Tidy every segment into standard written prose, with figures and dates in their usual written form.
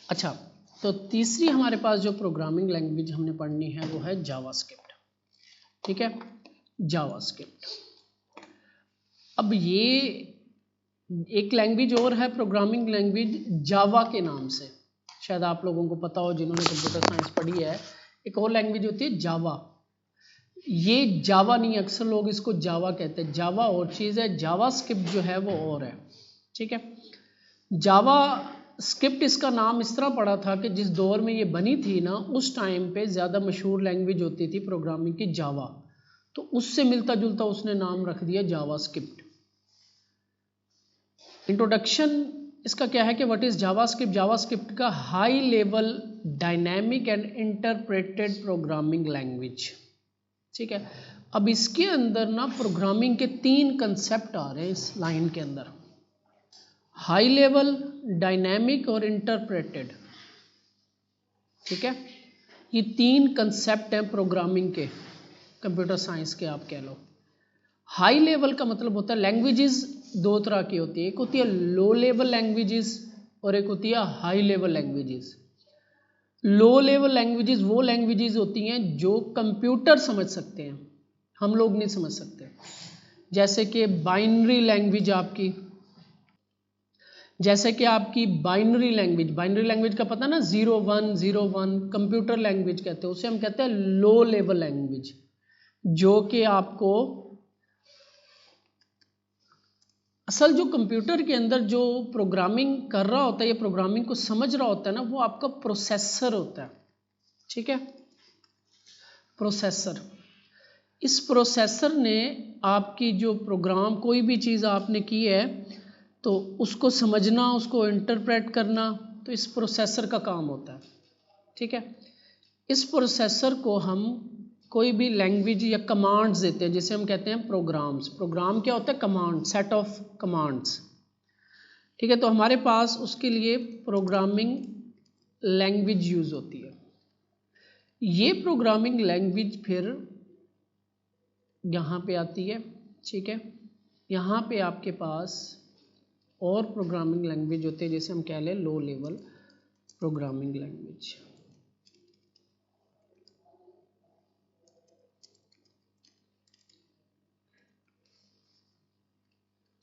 अच्छा, तो तीसरी हमारे पास जो प्रोग्रामिंग लैंग्वेज हमने पढ़नी है वो है जावास्क्रिप्ट। ठीक है, जावास्क्रिप्ट। अब ये एक लैंग्वेज और है प्रोग्रामिंग लैंग्वेज जावा के नाम से, शायद आप लोगों को पता हो जिन्होंने कंप्यूटर साइंस पढ़ी है। एक और लैंग्वेज होती है जावा। ये जावा नहीं, अक्सर लोग इसको जावा कहते हैं। जावा और चीज़ है, जावास्क्रिप्ट जो है वो और है। ठीक है, जावा स्क्रिप्ट इसका नाम इस तरह पड़ा था कि जिस दौर में ये बनी थी ना, उस टाइम पे ज़्यादा मशहूर लैंग्वेज होती थी प्रोग्रामिंग की जावा, तो उससे मिलता जुलता उसने नाम रख दिया जावास्क्रिप्ट। इंट्रोडक्शन इसका क्या है कि व्हाट इज़ जावास्क्रिप्ट। जावास्क्रिप्ट का high level dynamic and interpreted programming language. ठीक है, अब इसके अंदर ना प्रोग्रामिंग के 3 कंसेप्ट आ रहे हैं इस लाइन के अंदर, हाई लेवल, डायनेमिक और इंटरप्रेटेड। ठीक है, ये 3 कंसेप्ट हैं प्रोग्रामिंग के, कंप्यूटर साइंस के आप कह लो। हाई लेवल का मतलब होता है लैंग्वेजेस 2 तरह की होती है, एक होती है लो लेवल लैंग्वेजेस और एक होती है high level languages. Low level languages वो लैंग्वेजेस होती हैं जो कंप्यूटर समझ सकते हैं, हम लोग नहीं समझ सकते। जैसे कि बाइनरी लैंग्वेज आपकी, जैसे कि आपकी बाइनरी लैंग्वेज का पता ना, 0 1 0 1 कंप्यूटर लैंग्वेज कहते हैं, उसे हम कहते हैं लो लेवल लैंग्वेज, जो कि आपको असल जो कंप्यूटर के अंदर जो प्रोग्रामिंग कर रहा होता है, ये प्रोग्रामिंग को समझ रहा होता है ना, वो आपका प्रोसेसर होता है। ठीक है, प्रोसेसर। इस प्रोसेसर ने आपकी जो प्रोग्राम, कोई भी चीज़ आपने की है तो उसको समझना, उसको इंटरप्रेट करना, तो इस प्रोसेसर का काम होता है। ठीक है, इस प्रोसेसर को हम कोई भी लैंग्वेज या कमांड्स देते हैं, जिसे हम कहते हैं प्रोग्राम्स। प्रोग्राम क्या होता है? Command, set of commands. ठीक है, तो हमारे पास उसके लिए प्रोग्रामिंग लैंग्वेज यूज होती है। ये प्रोग्रामिंग लैंग्वेज फिर यहाँ पे आती है। ठीक है, यहाँ पे आपके पास और प्रोग्रामिंग लैंग्वेज होते हैं, जैसे हम कह लें लो लेवल प्रोग्रामिंग लैंग्वेज।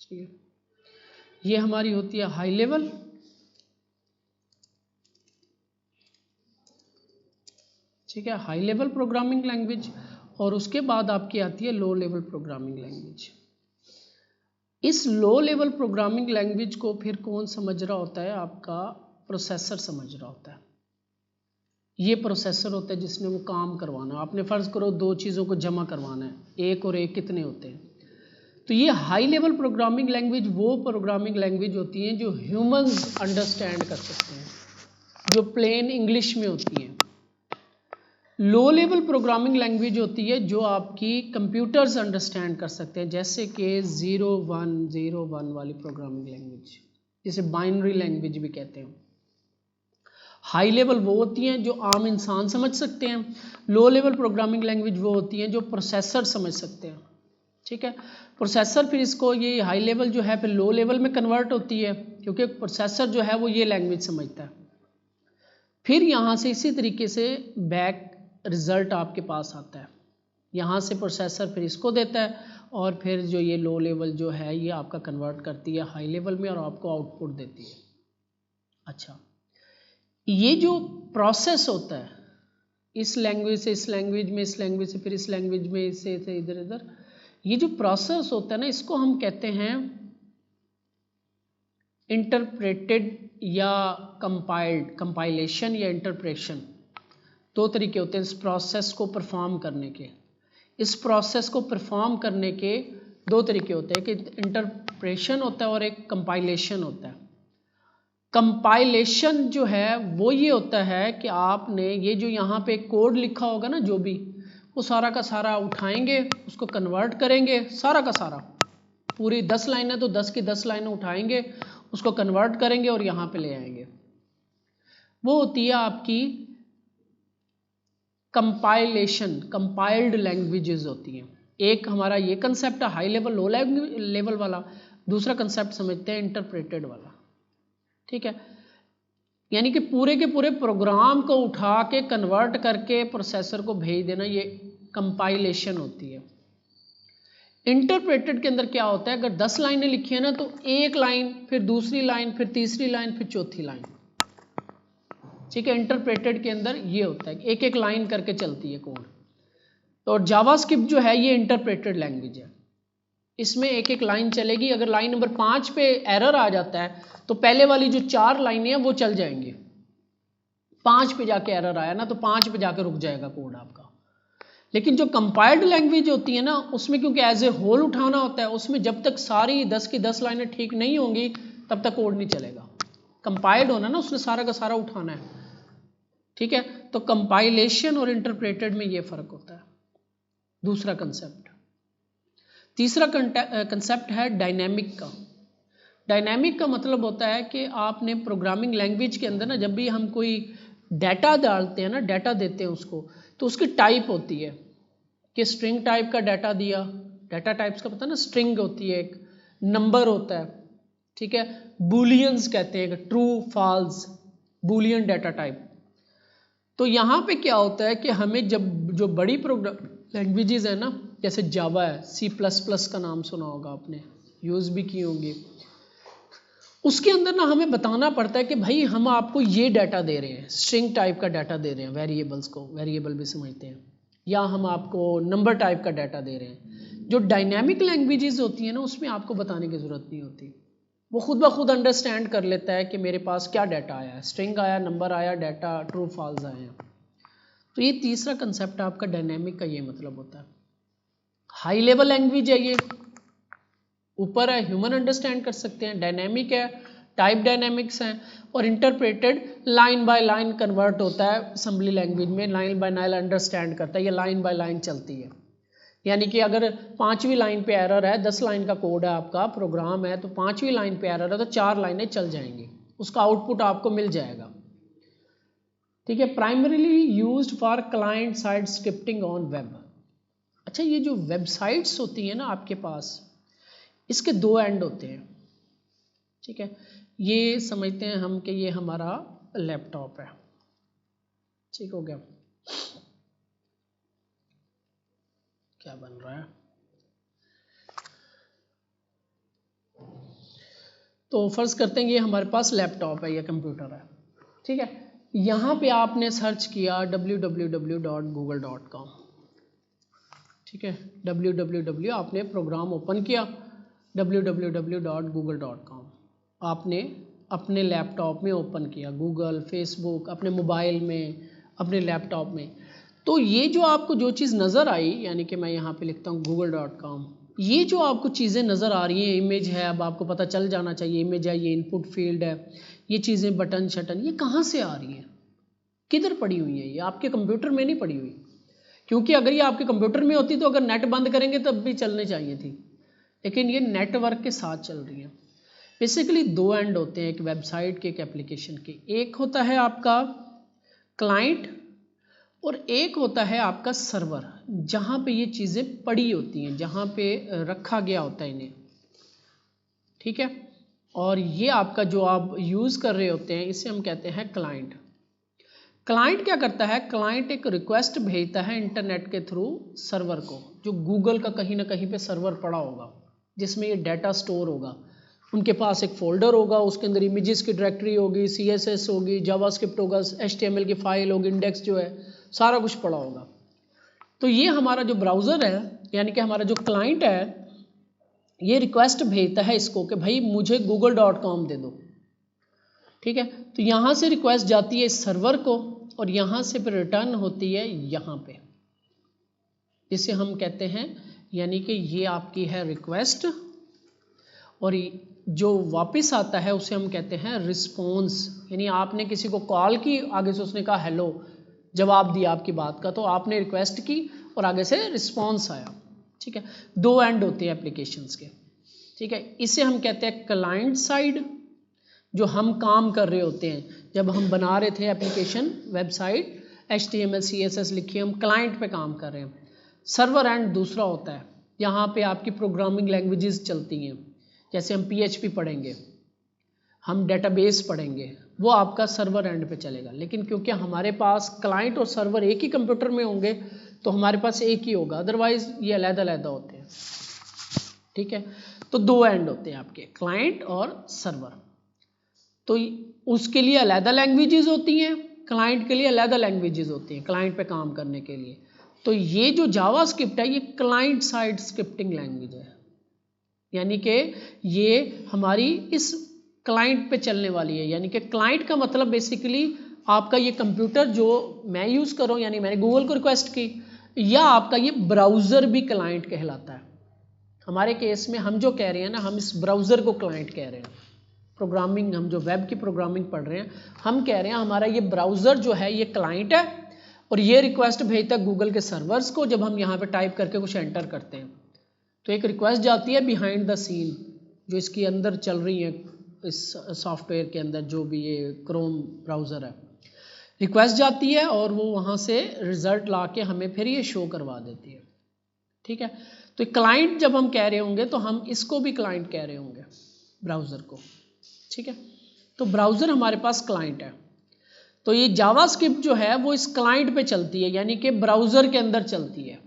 ठीक है, ये हमारी होती है हाई लेवल। ठीक है, हाई लेवल प्रोग्रामिंग लैंग्वेज, और उसके बाद आपकी आती है लो लेवल प्रोग्रामिंग लैंग्वेज। इस लो लेवल प्रोग्रामिंग लैंग्वेज को फिर कौन समझ रहा होता है? आपका प्रोसेसर समझ रहा होता है। ये प्रोसेसर होता है जिसने वो काम करवाना। आपने फ़र्ज़ करो 2 चीज़ों को जमा करवाना है, 1 और 1 कितने होते हैं? तो ये हाई लेवल प्रोग्रामिंग लैंग्वेज वो प्रोग्रामिंग लैंग्वेज होती हैं जो ह्यूमंस अंडरस्टैंड कर सकते हैं, जो प्लेन इंग्लिश में होती हैं। लो लेवल प्रोग्रामिंग लैंग्वेज होती है जो आपकी कंप्यूटर्स अंडरस्टैंड कर सकते हैं, जैसे कि 0 1 0 1 वाली प्रोग्रामिंग लैंग्वेज, जिसे बाइनरी लैंग्वेज भी कहते हैं। हाई लेवल वो होती हैं जो आम इंसान समझ सकते हैं। लो लेवल प्रोग्रामिंग लैंग्वेज वो होती हैं जो प्रोसेसर समझ सकते हैं। ठीक है, प्रोसेसर फिर इसको, ये हाई लेवल जो है फिर लो लेवल में कन्वर्ट होती है, क्योंकि प्रोसेसर जो है वो ये लैंग्वेज समझता है। फिर यहाँ से इसी तरीके से बैक रिज़ल्ट आपके पास आता है। यहाँ से प्रोसेसर फिर इसको देता है, और फिर जो ये लो लेवल जो है ये आपका कन्वर्ट करती है हाई लेवल में और आपको आउटपुट देती है। अच्छा, ये जो प्रोसेस होता है इस लैंग्वेज से इस लैंग्वेज में, इस लैंग्वेज से फिर इस लैंग्वेज में, इससे इधर इधर, ये जो प्रोसेस होता है ना, इसको हम कहते हैं इंटरप्रेटेड या कंपाइल्ड। कंपाइलेशन या इंटरप्रेशन, 2 तरीके होते हैं इस प्रोसेस को परफॉर्म करने के। इस प्रोसेस को परफॉर्म करने के 2 तरीके होते हैं, कि इंटरप्रेशन होता है और एक कंपाइलेशन होता है। कंपाइलेशन जो है वो ये होता है कि आपने ये जो यहाँ पे कोड लिखा होगा ना, जो भी, वो सारा का सारा उठाएंगे, उसको कन्वर्ट करेंगे, सारा का सारा, पूरी 10 लाइनें तो 10 की 10 लाइनें उठाएंगे, उसको कन्वर्ट करेंगे और यहाँ पे ले आएंगे। वो होती है आपकी कंपाइलेशन, कंपाइल्ड लैंग्वेजेस होती हैं। एक हमारा ये कंसेप्ट है हाई लेवल लो लेवल वाला, दूसरा कंसेप्ट समझते हैं इंटरप्रेटेड वाला। ठीक है, यानी कि पूरे के पूरे प्रोग्राम को उठा के कन्वर्ट करके प्रोसेसर को भेज देना, ये कंपाइलेशन होती है। इंटरप्रेटेड के अंदर क्या होता है, अगर 10 लाइनें लिखी है ना तो एक लाइन, फिर दूसरी लाइन, फिर तीसरी लाइन, फिर चौथी लाइन, ठीक है। इंटरप्रेटेड के अंदर ये होता है, एक एक लाइन करके चलती है कोड। और जावास्क्रिप्ट जो है ये इंटरप्रेटेड लैंग्वेज है, इसमें एक एक लाइन चलेगी। अगर लाइन नंबर 5 पे एरर आ जाता है तो पहले वाली जो 4 लाइनें हैं वो चल जाएंगी। 5 पे जाके एरर आया ना तो 5 पे जाके रुक जाएगा कोड आपका। लेकिन जो कंपाइल्ड लैंग्वेज होती है ना, उसमें क्योंकि एज ए होल उठाना होता है, उसमें जब तक सारी 10 की 10 लाइनें ठीक नहीं होंगी तब तक कोड नहीं चलेगा। कंपाइल्ड होना ना, उसने सारा का सारा उठाना है, ठीक है। तो कंपाइलेशन और इंटरप्रेटेड में ये फर्क होता है, दूसरा कंसेप्ट। तीसरा कंसेप्ट है डायनेमिक का। डायनेमिक का मतलब होता है कि आपने प्रोग्रामिंग लैंग्वेज के अंदर ना, जब भी हम कोई डाटा डालते हैं ना, डाटा देते हैं उसको, तो उसकी टाइप होती है कि स्ट्रिंग टाइप का डाटा दिया। डाटा टाइप्स का पता है ना, स्ट्रिंग होती है, एक नंबर होता है, ठीक है। बूलियंस कहते हैं, true false, boolean data type. तो यहाँ पे क्या होता है कि हमें जब जो बड़ी प्रोग्राम लैंग्वेजेस है ना, जैसे जावा है, C++ का नाम सुना होगा आपने, यूज़ भी की होंगी, उसके अंदर ना हमें बताना पड़ता है कि भाई हम आपको ये डाटा दे रहे हैं, स्ट्रिंग टाइप का डाटा दे रहे हैं, वेरिएबल्स को वेरिएबल भी समझते हैं, या हम आपको नंबर टाइप का डाटा दे रहे हैं। जो डायनेमिक लैंग्वेजेस होती हैं ना, उसमें आपको बताने की ज़रूरत नहीं होती, वो खुद ब खुद अंडरस्टैंड कर लेता है कि मेरे पास क्या डाटा आया है, स्ट्रिंग आया, नंबर आया, डाटा ट्रू फॉल्स आए हैं। तो ये तीसरा कंसेप्ट आपका डायनेमिक का ये मतलब होता है। हाई लेवल लैंग्वेज है ये, ऊपर है, ह्यूमन अंडरस्टैंड कर सकते हैं। डायनेमिक है, टाइप डायनेमिक्स हैं। और interpreted line by line convert होता है असेंबली लैंग्वेज में, लाइन बाय लाइन अंडरस्टैंड करता है, ये लाइन बाय लाइन चलती है। यानी कि अगर 5वीं लाइन पे एरर है, 10 लाइन का कोड है आपका, प्रोग्राम है, तो 5वीं लाइन पे एरर है तो 4 लाइनें चल जाएंगी, उसका आउटपुट आपको मिल जाएगा, ठीक है। Primarily used for client side scripting on web. अच्छा, ये जो वेबसाइट्स होती हैं ना आपके पास, इसके 2 एंड होते हैं, ठीक है। ये समझते हैं हम कि ये हमारा लैपटॉप है, ठीक हो गया। क्या बन रहा है, तो फर्ज करते हैं ये हमारे पास लैपटॉप है, ये कंप्यूटर है, ठीक है। यहाँ पे आपने सर्च किया www.google.com, ठीक है। www आपने प्रोग्राम ओपन किया, www.google.com आपने अपने लैपटॉप में ओपन किया, गूगल, फेसबुक, अपने मोबाइल में, अपने लैपटॉप में। तो ये जो आपको जो चीज़ नज़र आई, यानी कि मैं यहाँ पे लिखता हूँ google.com, ये जो आपको चीज़ें नज़र आ रही हैं, इमेज है, अब आपको पता चल जाना चाहिए इमेज है, ये इनपुट फील्ड है, ये चीज़ें बटन शटन, ये कहाँ से आ रही हैं, किधर पड़ी हुई है, ये आपके कंप्यूटर में नहीं पड़ी हुई। क्योंकि अगर ये आपके कंप्यूटर में होती तो अगर नेट बंद करेंगे तब भी चलनी चाहिए थी, लेकिन ये नेटवर्क के साथ चल रही है। बेसिकली 2 एंड होते हैं, एक वेबसाइट के, एक एप्लीकेशन के। एक होता है आपका क्लाइंट और एक होता है आपका सर्वर, जहाँ पे ये चीज़ें पड़ी होती हैं, जहाँ पे रखा गया होता है इन्हें, ठीक है। और ये आपका जो आप यूज़ कर रहे होते हैं, इसे हम कहते हैं क्लाइंट। क्लाइंट क्या करता है, क्लाइंट एक रिक्वेस्ट भेजता है इंटरनेट के थ्रू सर्वर को, जो गूगल का कहीं ना कहीं पे सर्वर पड़ा होगा, जिसमें ये डाटा स्टोर होगा। उनके पास एक फोल्डर होगा, उसके अंदर इमेजेस की डायरेक्टरी होगी, CSS होगी, जावास्क्रिप्ट होगा, HTML की फाइल होगी, इंडेक्स जो है, सारा कुछ पड़ा होगा। तो ये हमारा जो ब्राउज़र है, यानी कि हमारा जो क्लाइंट है, ये रिक्वेस्ट भेजता है इसको कि भाई मुझे google.com दे दो, ठीक है। तो यहाँ से रिक्वेस्ट जाती है इस सर्वर को और यहाँ से फिर रिटर्न होती है यहाँ पे, जिसे हम कहते हैं, यानी कि ये आपकी है रिक्वेस्ट, और जो वापस आता है उसे हम कहते हैं रिस्पॉन्स। यानी आपने किसी को कॉल की, आगे से उसने कहा हेलो, जवाब दिया आपकी बात का, तो आपने रिक्वेस्ट की और आगे से रिस्पॉन्स आया, ठीक है। 2 एंड होते हैं एप्लीकेशंस के, ठीक है। इसे हम कहते हैं क्लाइंट साइड, जो हम काम कर रहे होते हैं, जब हम बना रहे थे एप्लीकेशन, वेबसाइट, HTML CSS लिखी, हम क्लाइंट पे काम कर रहे हैं। सर्वर एंड दूसरा होता है, यहाँ पे आपकी प्रोग्रामिंग लैंग्वेजेस चलती हैं, जैसे हम PHP पढ़ेंगे, हम डेटाबेस पढ़ेंगे, वो आपका सर्वर एंड पे चलेगा। लेकिन क्योंकि हमारे पास क्लाइंट और सर्वर एक ही कंप्यूटर में होंगे तो हमारे पास एक ही होगा, अदरवाइज ये अलग-अलग होते हैं। ठीक है, तो दो एंड होते हैं आपके, क्लाइंट और सर्वर। तो उसके लिए अलग लैंग्वेजेस होती हैं, क्लाइंट के लिए अलग लैंग्वेजेस होती हैं क्लाइंट पे काम करने के लिए। तो ये जो जावास्क्रिप्ट है ये क्लाइंट साइड स्क्रिप्टिंग लैंग्वेज है, यानी कि ये हमारी इस क्लाइंट पे चलने वाली है। यानी कि क्लाइंट का मतलब बेसिकली आपका ये कंप्यूटर जो मैं यूज़ कर रहा हूँ, यानी मैंने गूगल को रिक्वेस्ट की, या आपका ये ब्राउज़र भी क्लाइंट कहलाता है। हमारे केस में हम जो कह रहे हैं ना, हम इस ब्राउज़र को क्लाइंट कह रहे हैं। प्रोग्रामिंग, हम जो वेब की प्रोग्रामिंग पढ़ रहे हैं, हम कह रहे हैं हमारा ये ब्राउज़र जो है ये क्लाइंट है और ये रिक्वेस्ट भेजता है गूगल के सर्वर्स को। जब हम यहाँ पे टाइप करके कुछ एंटर करते हैं तो एक रिक्वेस्ट जाती है बिहाइंड द सीन, जो इसके अंदर चल रही है, इस सॉफ्टवेयर के अंदर जो भी ये क्रोम ब्राउज़र है, रिक्वेस्ट जाती है और वो वहाँ से रिजल्ट ला के हमें फिर ये शो करवा देती है। ठीक है, तो क्लाइंट जब हम कह रहे होंगे तो हम इसको भी क्लाइंट कह रहे होंगे, ब्राउज़र को। ठीक है, तो ब्राउज़र हमारे पास क्लाइंट है। तो ये जावास्क्रिप्ट जो है वो इस क्लाइंट पे चलती है, यानी कि ब्राउज़र के अंदर चलती है।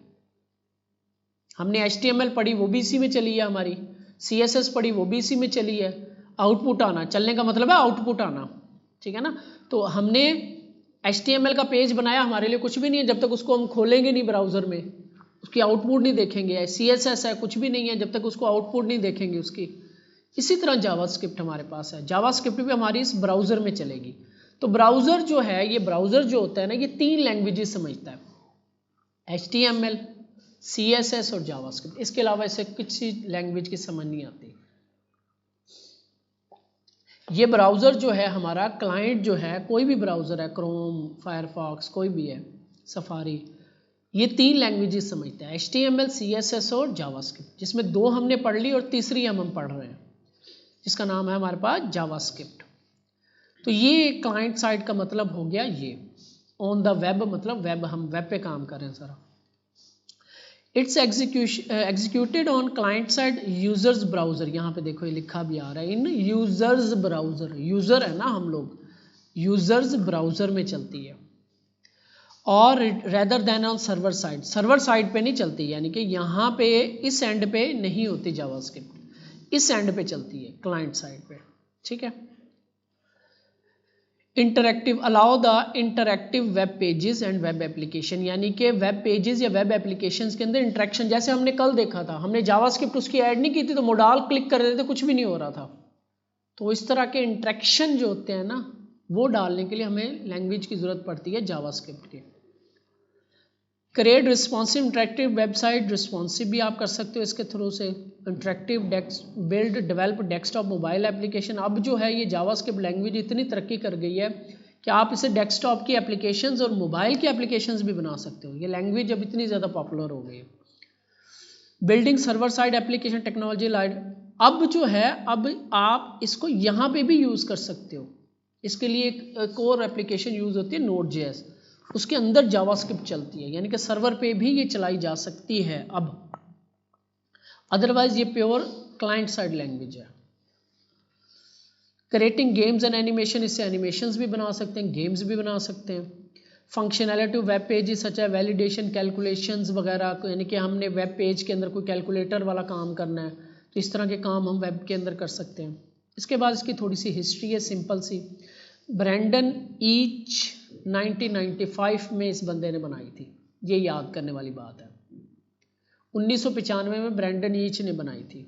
हमने HTML पढ़ी, वो भी इसी में चली है हमारी, CSS पढ़ी, वो भी इसी में चली है। आउटपुट आना, चलने का मतलब है आउटपुट आना। ठीक है ना, तो हमने HTML का पेज बनाया, हमारे लिए कुछ भी नहीं है जब तक उसको हम खोलेंगे नहीं ब्राउज़र में, उसकी आउटपुट नहीं देखेंगे। CSS है, कुछ भी नहीं है जब तक उसको आउटपुट नहीं देखेंगे उसकी। इसी तरह जावास्क्रिप्ट हमारे पास है, जावास्क्रिप्ट भी हमारी इस ब्राउज़र में चलेगी। तो ब्राउज़र जो है, ये ब्राउज़र जो होता है ना, ये 3 लैंग्वेजेस समझता है, HTML, CSS और जावास्क्रिप्ट। इसके अलावा इसे किसी लैंग्वेज की समझ नहीं आती। ये ब्राउज़र जो है हमारा, क्लाइंट जो है, कोई भी ब्राउज़र है, क्रोम, फायरफॉक्स, कोई भी है, सफारी, ये 3 लैंग्वेजेस समझता है, HTML, CSS और जावास्क्रिप्ट, जिसमें 2 हमने पढ़ ली और तीसरी हम पढ़ रहे हैं, जिसका नाम है हमारे पास जावास्क्रिप्ट। तो ये क्लाइंट साइड का मतलब हो गया ये। ऑन द वेब मतलब वेब, हम वेब पे काम कर रहे हैं सारा। It's executed on client side users browser. यहाँ पे देखो ये लिखा भी आ रहा है, इन यूजर्स ब्राउजर, यूजर है ना हम लोग, यूजर्स ब्राउजर में चलती है। और rather than on server side, server side पे नहीं चलती, यानी कि यहाँ पे इस एंड पे नहीं होती जावास्क्रिप्ट, इस एंड पे चलती है क्लाइंट साइड पे। ठीक है, interactive, allow the interactive web pages and web application, यानी कि वेब पेजेस या वेब एप्लीकेशंस के अंदर इंटरेक्शन, जैसे हमने कल देखा था, हमने जावास्क्रिप्ट उसकी ऐड नहीं की थी तो मोडाल क्लिक कर रहे थे, कुछ भी नहीं हो रहा था। तो इस तरह के इंटरेक्शन जो होते हैं ना, वो डालने के लिए हमें लैंग्वेज की जरूरत पड़ती है जावास्क्रिप्ट की। Create responsive interactive website, responsive भी आप कर सकते हो इसके थ्रू से। Interactive build develop desktop mobile application. अब जो है ये जावास्क्रिप्ट लैंग्वेज इतनी तरक्की कर गई है कि आप इसे डेस्कटॉप की एप्लीकेशंस और मोबाइल की एप्लीकेशंस भी बना सकते हो। ये लैंग्वेज अब इतनी ज़्यादा पॉपुलर हो गई है। Building server side application technology light, अब जो है अब आप इसको यहाँ पे भी यूज़ कर सकते हो। इसके लिए एक और एप्लीकेशन यूज़ होती है Node.js, उसके अंदर जावास्क्रिप्ट चलती है, यानी कि सर्वर पे भी ये चलाई जा सकती है अब। अदरवाइज ये प्योर क्लाइंट साइड लैंग्वेज है। क्रिएटिंग गेम्स एंड एनिमेशन, इससे एनिमेशंस भी बना सकते हैं, गेम्स भी बना सकते हैं। फंक्शनैलिटी वेब पेजेस सच है वैलिडेशन, कैलकुलेशंस वगैरह, यानी कि हमने वेब पेज के अंदर कोई कैलकुलेटर वाला काम करना है तो इस तरह के काम हम वेब के अंदर कर सकते हैं। इसके बाद इसकी थोड़ी सी हिस्ट्री है, सिंपल सी। ब्रैंडन ईच 1995 में इस बंदे ने बनाई थी, ये याद करने वाली बात है। 1995 में ब्रैंडन ईच ने बनाई थी।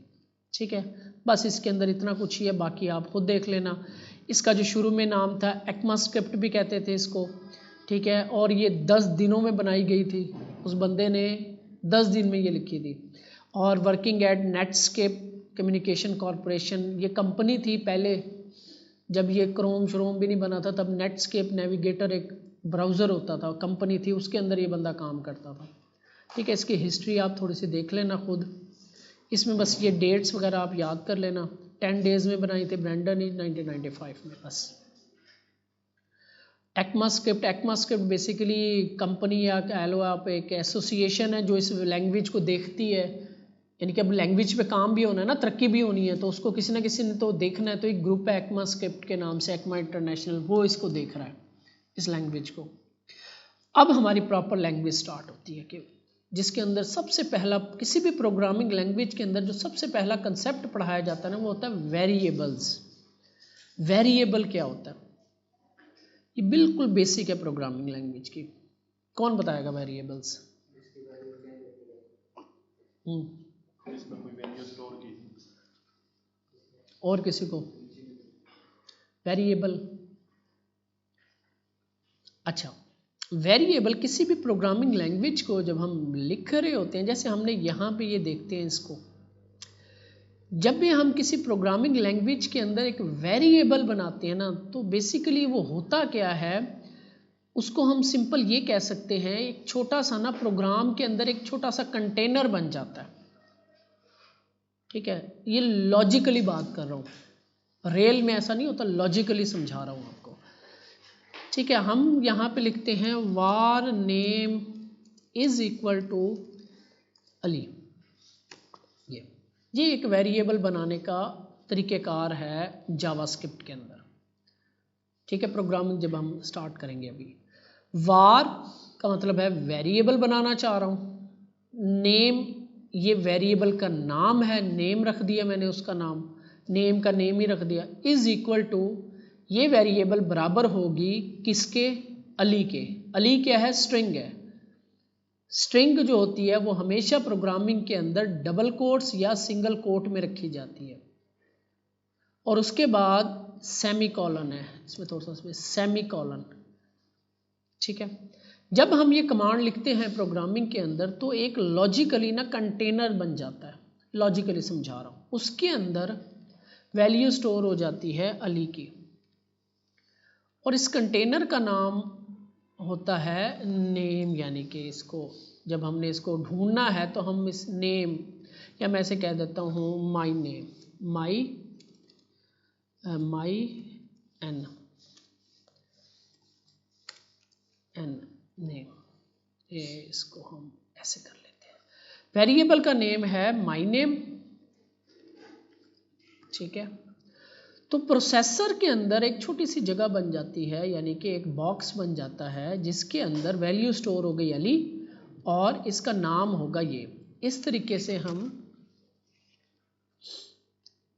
ठीक है, बस इसके अंदर इतना कुछ ही है, बाकी आप खुद देख लेना। इसका जो शुरू में नाम था एक्मास्क्रिप्ट भी कहते थे इसको। ठीक है, और ये 10 दिनों में बनाई गई थी, उस बंदे ने 10 दिन में ये लिखी थी। और working at Netscape communication corporation, ये कंपनी थी पहले, जब ये क्रोम श्रोम भी नहीं बना था तब नेटस्केप नेविगेटर एक ब्राउज़र होता था, कंपनी थी, उसके अंदर ये बंदा काम करता था। ठीक है, इसकी हिस्ट्री आप थोड़ी सी देख लेना खुद, इसमें बस ये डेट्स वगैरह आप याद कर लेना। 10 डेज़ में बनाई थी ब्रैंडन ईच 1995 में बस। एक्मास्क्रिप्ट बेसिकली कंपनी या कह लो आप एक एसोसिएशन है जो इस लैंग्वेज को देखती है यानी कि अब लैंग्वेज पे काम भी होना है ना, तरक्की भी होनी है, तो उसको किसी ना किसी ने तो देखना है। तो एक ग्रुप है एक्मा स्क्रिप्ट के नाम से, एक्मा इंटरनेशनल, वो इसको देख रहा है, इस लैंग्वेज को। अब हमारी प्रॉपर लैंग्वेज स्टार्ट होती है कि जिसके अंदर सबसे पहला, किसी भी प्रोग्रामिंग लैंग्वेज के अंदर जो सबसे पहला कंसेप्ट पढ़ाया जाता है ना, वो होता है वेरिएबल्स। वेरिएबल क्या होता है? ये बिल्कुल बेसिक है प्रोग्रामिंग लैंग्वेज की। कौन बताएगा वेरिएबल्स? और किसी को वेरिएबल? अच्छा, वेरिएबल किसी भी प्रोग्रामिंग लैंग्वेज को जब हम लिख रहे होते हैं, जैसे हमने यहाँ पे ये देखते हैं इसको, जब भी हम किसी प्रोग्रामिंग लैंग्वेज के अंदर एक वेरिएबल बनाते हैं ना, तो बेसिकली वो होता क्या है, उसको हम सिंपल ये कह सकते हैं, एक छोटा सा ना प्रोग्राम के अंदर एक छोटा सा कंटेनर बन जाता है। ठीक है, ये लॉजिकली बात कर रहा हूँ, रियल में ऐसा नहीं होता, लॉजिकली समझा रहा हूँ आपको। ठीक है, हम यहाँ पे लिखते हैं var name is equal to Ali. ये एक वेरिएबल बनाने का तरीक़ेकार है जावास्क्रिप्ट के अंदर। ठीक है, प्रोग्रामिंग जब हम स्टार्ट करेंगे, अभी var का मतलब है वेरिएबल बनाना चाह रहा हूँ। नेम, ये वेरिएबल का नाम है, नेम रख दिया मैंने उसका नाम, नेम का नेम ही रख दिया। इज इक्वल टू, ये वेरिएबल बराबर होगी किसके? अली के। अली क्या है? स्ट्रिंग है। स्ट्रिंग जो होती है वो हमेशा प्रोग्रामिंग के अंदर डबल कोट्स या सिंगल कोट में रखी जाती है, और उसके बाद सेमी कॉलन है, इसमें थोड़ा सा इसमें सेमी कॉलन। ठीक है, जब हम ये कमांड लिखते हैं प्रोग्रामिंग के अंदर, तो एक लॉजिकली ना कंटेनर बन जाता है, लॉजिकली समझा रहा हूँ। उसके अंदर वैल्यू स्टोर हो जाती है अली की, और इस कंटेनर का नाम होता है नेम। यानी कि इसको जब हमने इसको ढूंढना है तो हम इस नेम, या मैं ऐसे कह देता हूँ my name, my n name, ये इसको हम ऐसे कर लेते हैं। वेरिएबल का नेम है माई नेम। ठीक है, तो प्रोसेसर के अंदर एक छोटी सी जगह बन जाती है, यानी कि एक बॉक्स बन जाता है जिसके अंदर वैल्यू स्टोर हो गई अली, और इसका नाम होगा ये। इस तरीके से हम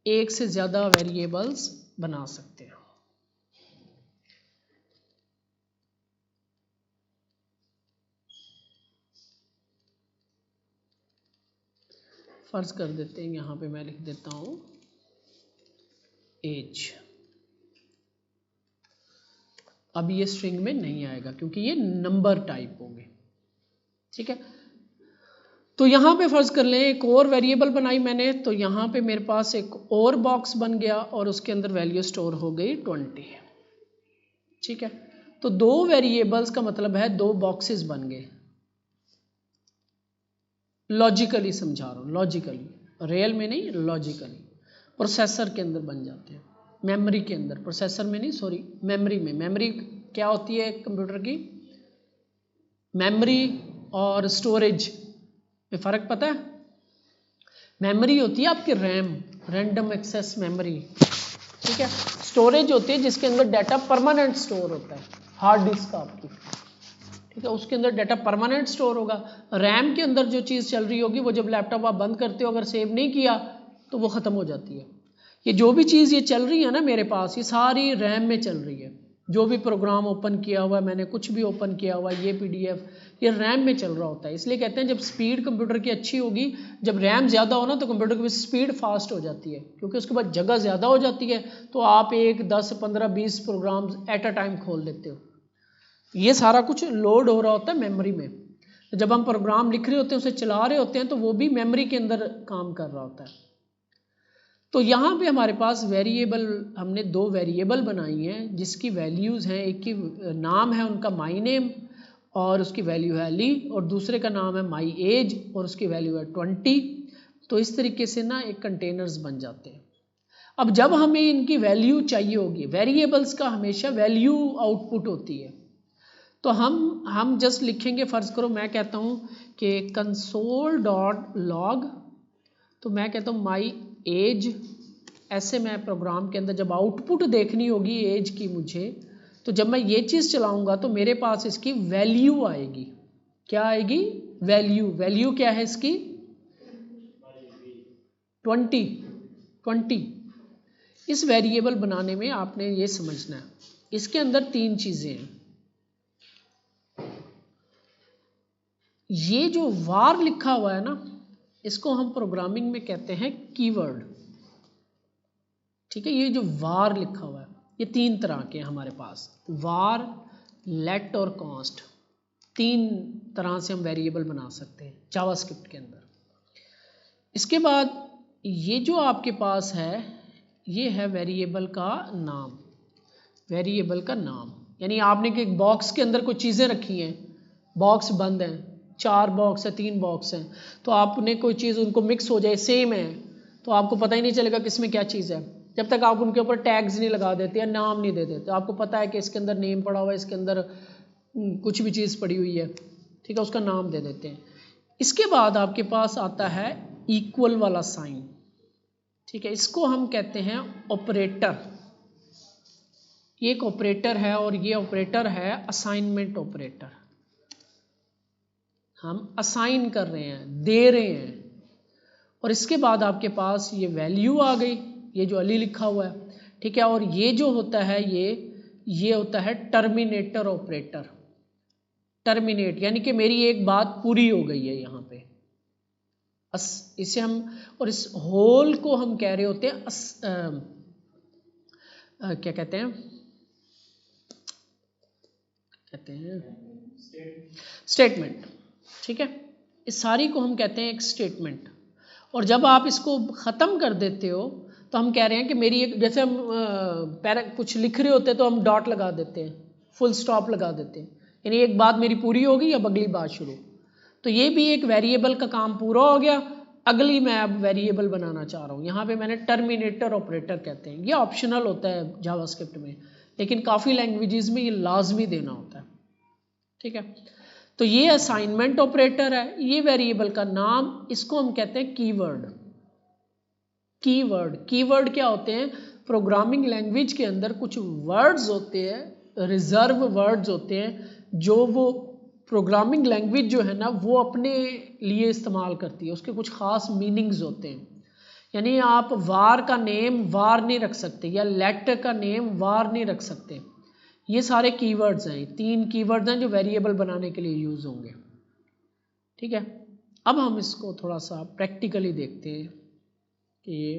एक से ज़्यादा वेरिएबल्स बना सकते हैं। फर्ज कर देते हैं, यहाँ पे मैं लिख देता हूँ एज। अब ये स्ट्रिंग में नहीं आएगा क्योंकि ये नंबर टाइप होंगे। ठीक है, तो यहाँ पे फर्ज कर लें एक और वेरिएबल बनाई मैंने, तो यहाँ पे मेरे पास एक और बॉक्स बन गया और उसके अंदर वैल्यू स्टोर हो गई 20। ठीक है, तो दो वेरिएबल्स का मतलब है दो बॉक्सेस बन गए। लॉजिकली समझा रहा हूँ, लॉजिकली, रियल में नहीं, लॉजिकली। प्रोसेसर के अंदर बन जाते हैं, मेमोरी के अंदर, प्रोसेसर में नहीं, सॉरी, मेमोरी में। मेमोरी क्या होती है कंप्यूटर की? मेमोरी और स्टोरेज में फ़र्क पता है? मेमोरी होती है आपकी रैम, रैंडम एक्सेस मेमोरी। ठीक है, स्टोरेज होती है जिसके अंदर डाटा परमानेंट स्टोर होता है, हार्ड डिस्क आपकी। ठीक है, उसके अंदर डाटा परमानेंट स्टोर होगा। रैम के अंदर जो चीज़ चल रही होगी वो जब लैपटॉप आप बंद करते हो, अगर सेव नहीं किया तो वो ख़त्म हो जाती है। ये जो भी चीज़ ये चल रही है ना मेरे पास, ये सारी रैम में चल रही है। जो भी प्रोग्राम ओपन किया हुआ है मैंने, कुछ भी ओपन किया हुआ है, ये PDF, ये रैम में चल रहा होता है। इसलिए कहते हैं जब स्पीड कंप्यूटर की अच्छी होगी, जब रैम ज़्यादा हो ना, तो कंप्यूटर की स्पीड फास्ट हो जाती है, क्योंकि उसके बाद जगह ज़्यादा हो जाती है, तो आप 1, 10, 15, 20 प्रोग्राम्स एट अ टाइम खोल लेते हो। ये सारा कुछ लोड हो रहा होता है मेमोरी में। जब हम प्रोग्राम लिख रहे होते हैं, उसे चला रहे होते हैं, तो वो भी मेमोरी के अंदर काम कर रहा होता है। तो यहाँ पे हमारे पास वेरिएबल, हमने दो वेरिएबल बनाई हैं जिसकी वैल्यूज़ हैं, एक की नाम है उनका माई नेम और उसकी वैल्यू है अली, और दूसरे का नाम है माई एज और उसकी वैल्यू है 20। तो इस तरीके से ना एक कंटेनर्स बन जाते हैं। अब जब हमें इनकी वैल्यू चाहिए होगी, वेरिएबल्स का हमेशा वैल्यू आउटपुट होती है, तो हम जस्ट लिखेंगे, फ़र्ज़ करो मैं कहता हूँ कि console.log तो मैं कहता हूँ माई एज, ऐसे मैं प्रोग्राम के अंदर जब आउटपुट देखनी होगी एज की मुझे, तो जब मैं ये चीज़ चलाऊंगा तो मेरे पास इसकी वैल्यू आएगी। क्या आएगी? वैल्यू। वैल्यू क्या है इसकी? 20। इस वेरिएबल बनाने में आपने ये समझना है, इसके अंदर 3 चीज़ें हैं। ये जो वार लिखा हुआ है ना, इसको हम प्रोग्रामिंग में कहते हैं कीवर्ड। ठीक है, ये जो वार लिखा हुआ है, ये 3 तरह के हैं हमारे पास, वार, लेट और कॉन्स्ट। 3 तरह से हम वेरिएबल बना सकते हैं जावास्क्रिप्ट के अंदर। इसके बाद ये जो आपके पास है, ये है वेरिएबल का नाम। वेरिएबल का नाम यानी आपने एक बॉक्स के अंदर कुछ चीज़ें रखी हैं, बॉक्स बंद हैं, 4 बॉक्स है, 3 बॉक्स हैं, तो आपने कोई चीज़ उनको मिक्स हो जाए, सेम है, तो आपको पता ही नहीं चलेगा किसमें क्या चीज़ है, जब तक आप उनके ऊपर टैग्स नहीं लगा देते या नाम नहीं दे देते। आपको पता है कि इसके अंदर नेम पड़ा हुआ है, इसके अंदर कुछ भी चीज़ पड़ी हुई है, ठीक है, उसका नाम दे देते हैं। इसके बाद आपके पास आता है इक्वल वाला साइन। ठीक है, इसको हम कहते हैं ऑपरेटर। ये एक ऑपरेटर है और ये ऑपरेटर है असाइनमेंट ऑपरेटर। हम असाइन कर रहे हैं, दे रहे हैं। और इसके बाद आपके पास ये वैल्यू आ गई, ये जो अली लिखा हुआ है, ठीक है। और ये जो होता है ये होता है टर्मिनेटर ऑपरेटर। टर्मिनेट यानी कि मेरी एक बात पूरी हो गई है यहाँ पे, इसे हम, और इस होल को हम कह रहे होते हैं क्या कहते हैं स्टेटमेंट। ठीक है, इस सारी को हम कहते हैं एक स्टेटमेंट। और जब आप इसको ख़त्म कर देते हो तो हम कह रहे हैं कि मेरी एक, जैसे हम कुछ लिख रहे होते हैं तो हम डॉट लगा देते हैं, फुल स्टॉप लगा देते हैं, यानी एक बात मेरी पूरी हो गई, अब अगली बात शुरू। तो ये भी एक वेरिएबल का काम पूरा हो गया, अगली मैं अब वेरिएबल बनाना चाह रहा हूँ। यहाँ पे मैंने टर्मिनेटर ऑपरेटर कहते हैं, ये ऑप्शनल होता है जावास्क्रिप्ट में, लेकिन काफ़ी लैंग्वेजेस में ये लाजमी देना होता है। ठीक है, तो ये असाइनमेंट ऑपरेटर है, ये वेरिएबल का नाम, इसको हम कहते हैं कीवर्ड। कीवर्ड क्या होते हैं? प्रोग्रामिंग लैंग्वेज के अंदर कुछ वर्ड्स होते हैं, रिजर्व वर्ड्स होते हैं, जो वो प्रोग्रामिंग लैंग्वेज जो है ना वो अपने लिए इस्तेमाल करती है, उसके कुछ ख़ास मीनिंग्स होते हैं। यानी आप वार का नेम वार नहीं रख सकते, या लेट का नेम वार नहीं रख सकते। ये सारे कीवर्ड्स हैं, 3 कीवर्ड्स हैं जो वेरिएबल बनाने के लिए यूज़ होंगे। ठीक है, अब हम इसको थोड़ा सा प्रैक्टिकली देखते हैं कि ये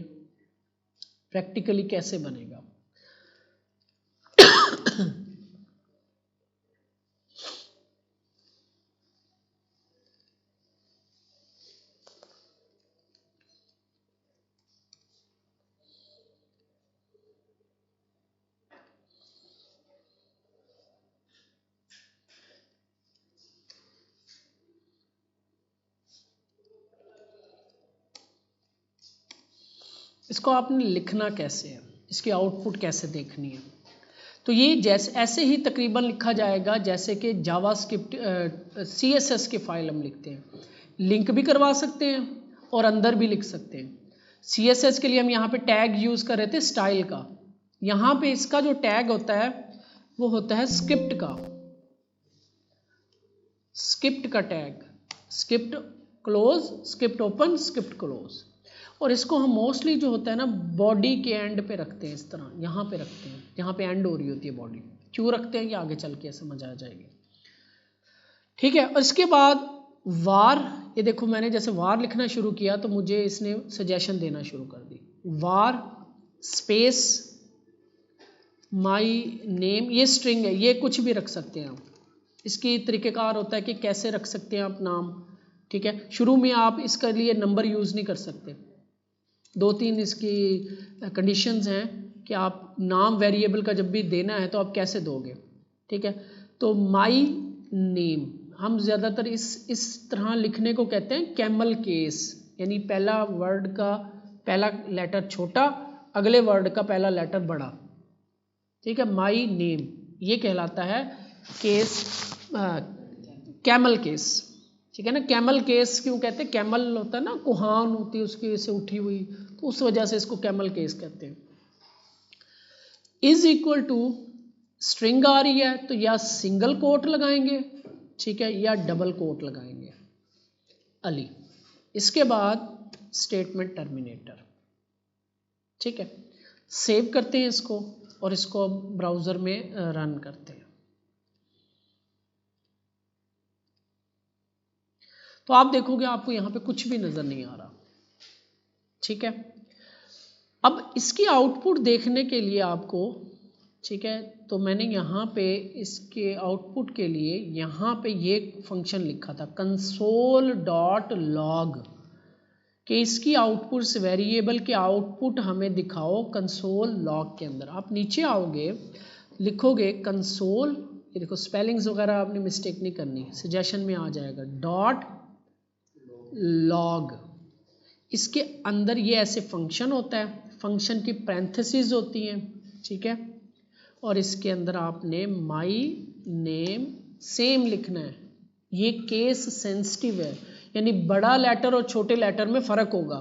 प्रैक्टिकली कैसे बनेगा। इसको आपने लिखना कैसे है, इसकी आउटपुट कैसे देखनी है। तो ये जैसे ऐसे ही तकरीबन लिखा जाएगा जैसे कि जावास्क्रिप्ट CSS के फाइल हम लिखते हैं। लिंक भी करवा सकते हैं और अंदर भी लिख सकते हैं। CSS के लिए हम यहाँ पे टैग यूज़ कर रहे थे स्टाइल का, यहाँ पे इसका जो टैग होता है वो होता है स्क्रिप्ट का, स्क्रिप्ट का tag, script close, script open, script close. और इसको हम मोस्टली जो होता है ना बॉडी के एंड पे रखते हैं, इस तरह यहाँ पे रखते हैं, यहाँ पे एंड हो रही होती है बॉडी। क्यों रखते हैं ये आगे चल के समझ आ जाएगी। ठीक है, और इसके बाद वार, ये देखो मैंने जैसे वार लिखना शुरू किया तो मुझे इसने सजेशन देना शुरू कर दी, वार स्पेस माई नेम, ये स्ट्रिंग है, ये कुछ भी रख सकते हैं आप। इसकी तरीक़ेकार होता है कि कैसे रख सकते हैं आप नाम। ठीक है, शुरू में आप इसके लिए नंबर यूज़ नहीं कर सकते, 2-3 इसकी कंडीशंस हैं कि आप नाम वेरिएबल का जब भी देना है तो आप कैसे दोगे। ठीक है, तो माई नेम हम ज़्यादातर इस तरह लिखने को कहते हैं कैमल केस, यानी पहला वर्ड का पहला लेटर छोटा, अगले वर्ड का पहला लेटर बड़ा। ठीक है, माई नेम ये कहलाता है केस, कैमल केस। ठीक है ना। कैमल केस क्यों कहते हैं, कैमल होता है ना, कुहान होती है उसकी से उठी हुई, तो उस वजह से इसको कैमल केस कहते हैं। इज इक्वल टू स्ट्रिंग आ रही है तो या सिंगल कोट लगाएंगे, ठीक है, या डबल कोट लगाएंगे अली। इसके बाद स्टेटमेंट टर्मिनेटर, ठीक है। सेव करते हैं इसको और इसको अब ब्राउज़र में रन करते हैं। तो आप देखोगे आपको यहाँ पे कुछ भी नज़र नहीं आ रहा, ठीक है। अब इसकी आउटपुट देखने के लिए आपको, ठीक है, तो मैंने यहाँ पे इसके आउटपुट के लिए यहाँ पे ये फंक्शन लिखा था console.log कि इसकी आउटपुट से वेरिएबल के आउटपुट हमें दिखाओ कंसोल लॉग के अंदर। आप नीचे आओगे, लिखोगे कंसोल, ये देखो स्पेलिंग्स वगैरह आपने मिस्टेक नहीं करनी, सजेशन में आ जाएगा .log। इसके अंदर ये ऐसे फंक्शन होता है, फंक्शन की पैरेंथेसिस होती हैं, ठीक है, और इसके अंदर आपने माई नेम सेम लिखना है। ये केस सेंसिटिव है, यानी बड़ा लेटर और छोटे लेटर में फ़र्क होगा,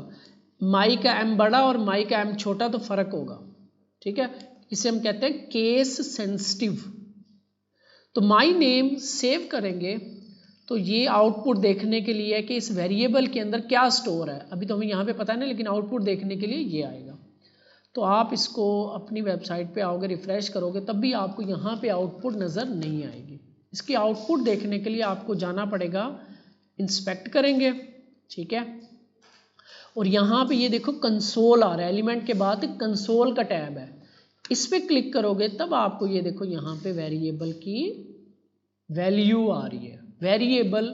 माई का एम बड़ा और माई का एम छोटा तो फ़र्क होगा, ठीक है। इसे हम कहते हैं केस सेंसिटिव। तो माई नेम सेव करेंगे तो ये आउटपुट देखने के लिए है कि इस वेरिएबल के अंदर क्या स्टोर है, अभी तो हमें यहाँ पे पता है ना, लेकिन आउटपुट देखने के लिए ये आएगा। तो आप इसको अपनी वेबसाइट पे आओगे, रिफ़्रेश करोगे, तब भी आपको यहाँ पे आउटपुट नज़र नहीं आएगी। इसकी आउटपुट देखने के लिए आपको जाना पड़ेगा, इंस्पेक्ट करेंगे, ठीक है, और यहाँ पे ये देखो कंसोल आ रहा है, एलिमेंट के बाद कंसोल का टैब है, इस पर क्लिक करोगे तब आपको ये देखो यहाँ पे वेरिएबल की वैल्यू आ रही है। वेरिएबल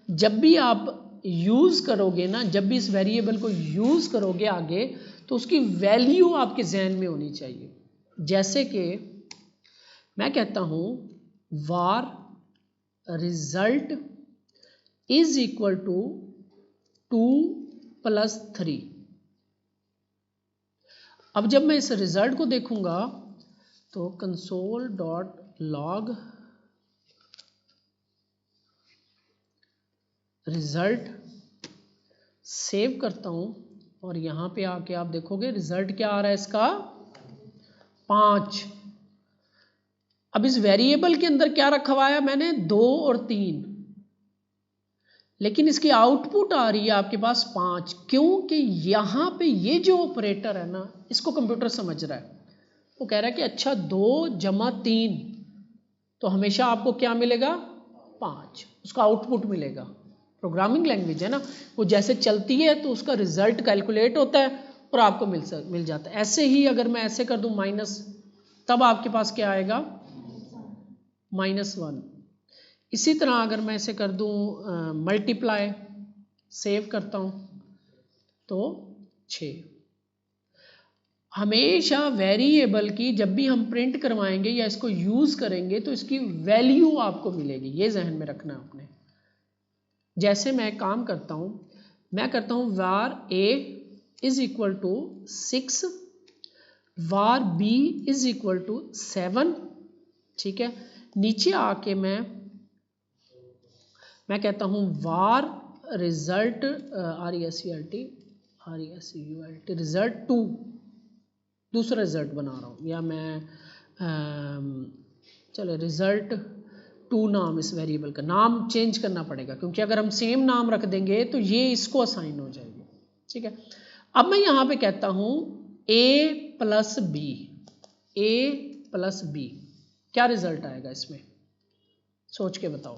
जब भी आप यूज़ करोगे ना, जब भी इस वेरिएबल को यूज़ करोगे आगे, तो उसकी वैल्यू आपके जहन में होनी चाहिए। जैसे कि मैं कहता हूँ var result is equal to 2 + 3। अब जब मैं इस रिजल्ट को देखूंगा तो console.log रिजल्ट सेव करता हूं और यहाँ पे आके आप देखोगे रिजल्ट क्या आ रहा है इसका 5। अब इस वेरिएबल के अंदर क्या रखा हुआ है मैंने 2 और 3, लेकिन इसकी आउटपुट आ रही है आपके पास 5, क्योंकि यहाँ पे ये जो ऑपरेटर है ना, इसको कंप्यूटर समझ रहा है। वो कह रहा है कि अच्छा 2 + 3 तो हमेशा आपको क्या मिलेगा 5, उसका आउटपुट मिलेगा। प्रोग्रामिंग लैंग्वेज है ना, वो जैसे चलती है तो उसका रिजल्ट कैलकुलेट होता है और आपको मिल जाता है। ऐसे ही अगर मैं ऐसे कर दूं माइनस, तब आपके पास क्या आएगा -1। इसी तरह अगर मैं ऐसे कर दूं मल्टीप्लाई, सेव करता हूं तो 6। हमेशा वेरिएबल की जब भी हम प्रिंट करवाएंगे या इसको यूज़ करेंगे तो इसकी वैल्यू आपको मिलेगी, ये जहन में रखना आपने। जैसे मैं काम करता हूँ, मैं करता हूँ var a is equal to 6, var b is equal to 7, ठीक है। नीचे आके मैं कहता हूँ var रिजल्ट रिजल्ट 2, दूसरा रिजल्ट बना रहा हूँ, या मैं चलो रिजल्ट 2 नाम, इस वेरिएबल का नाम चेंज करना पड़ेगा क्योंकि अगर हम सेम नाम रख देंगे तो ये इसको असाइन हो जाएगी, ठीक है। अब मैं यहाँ पे कहता हूँ a + b, क्या रिजल्ट आएगा इसमें, सोच के बताओ।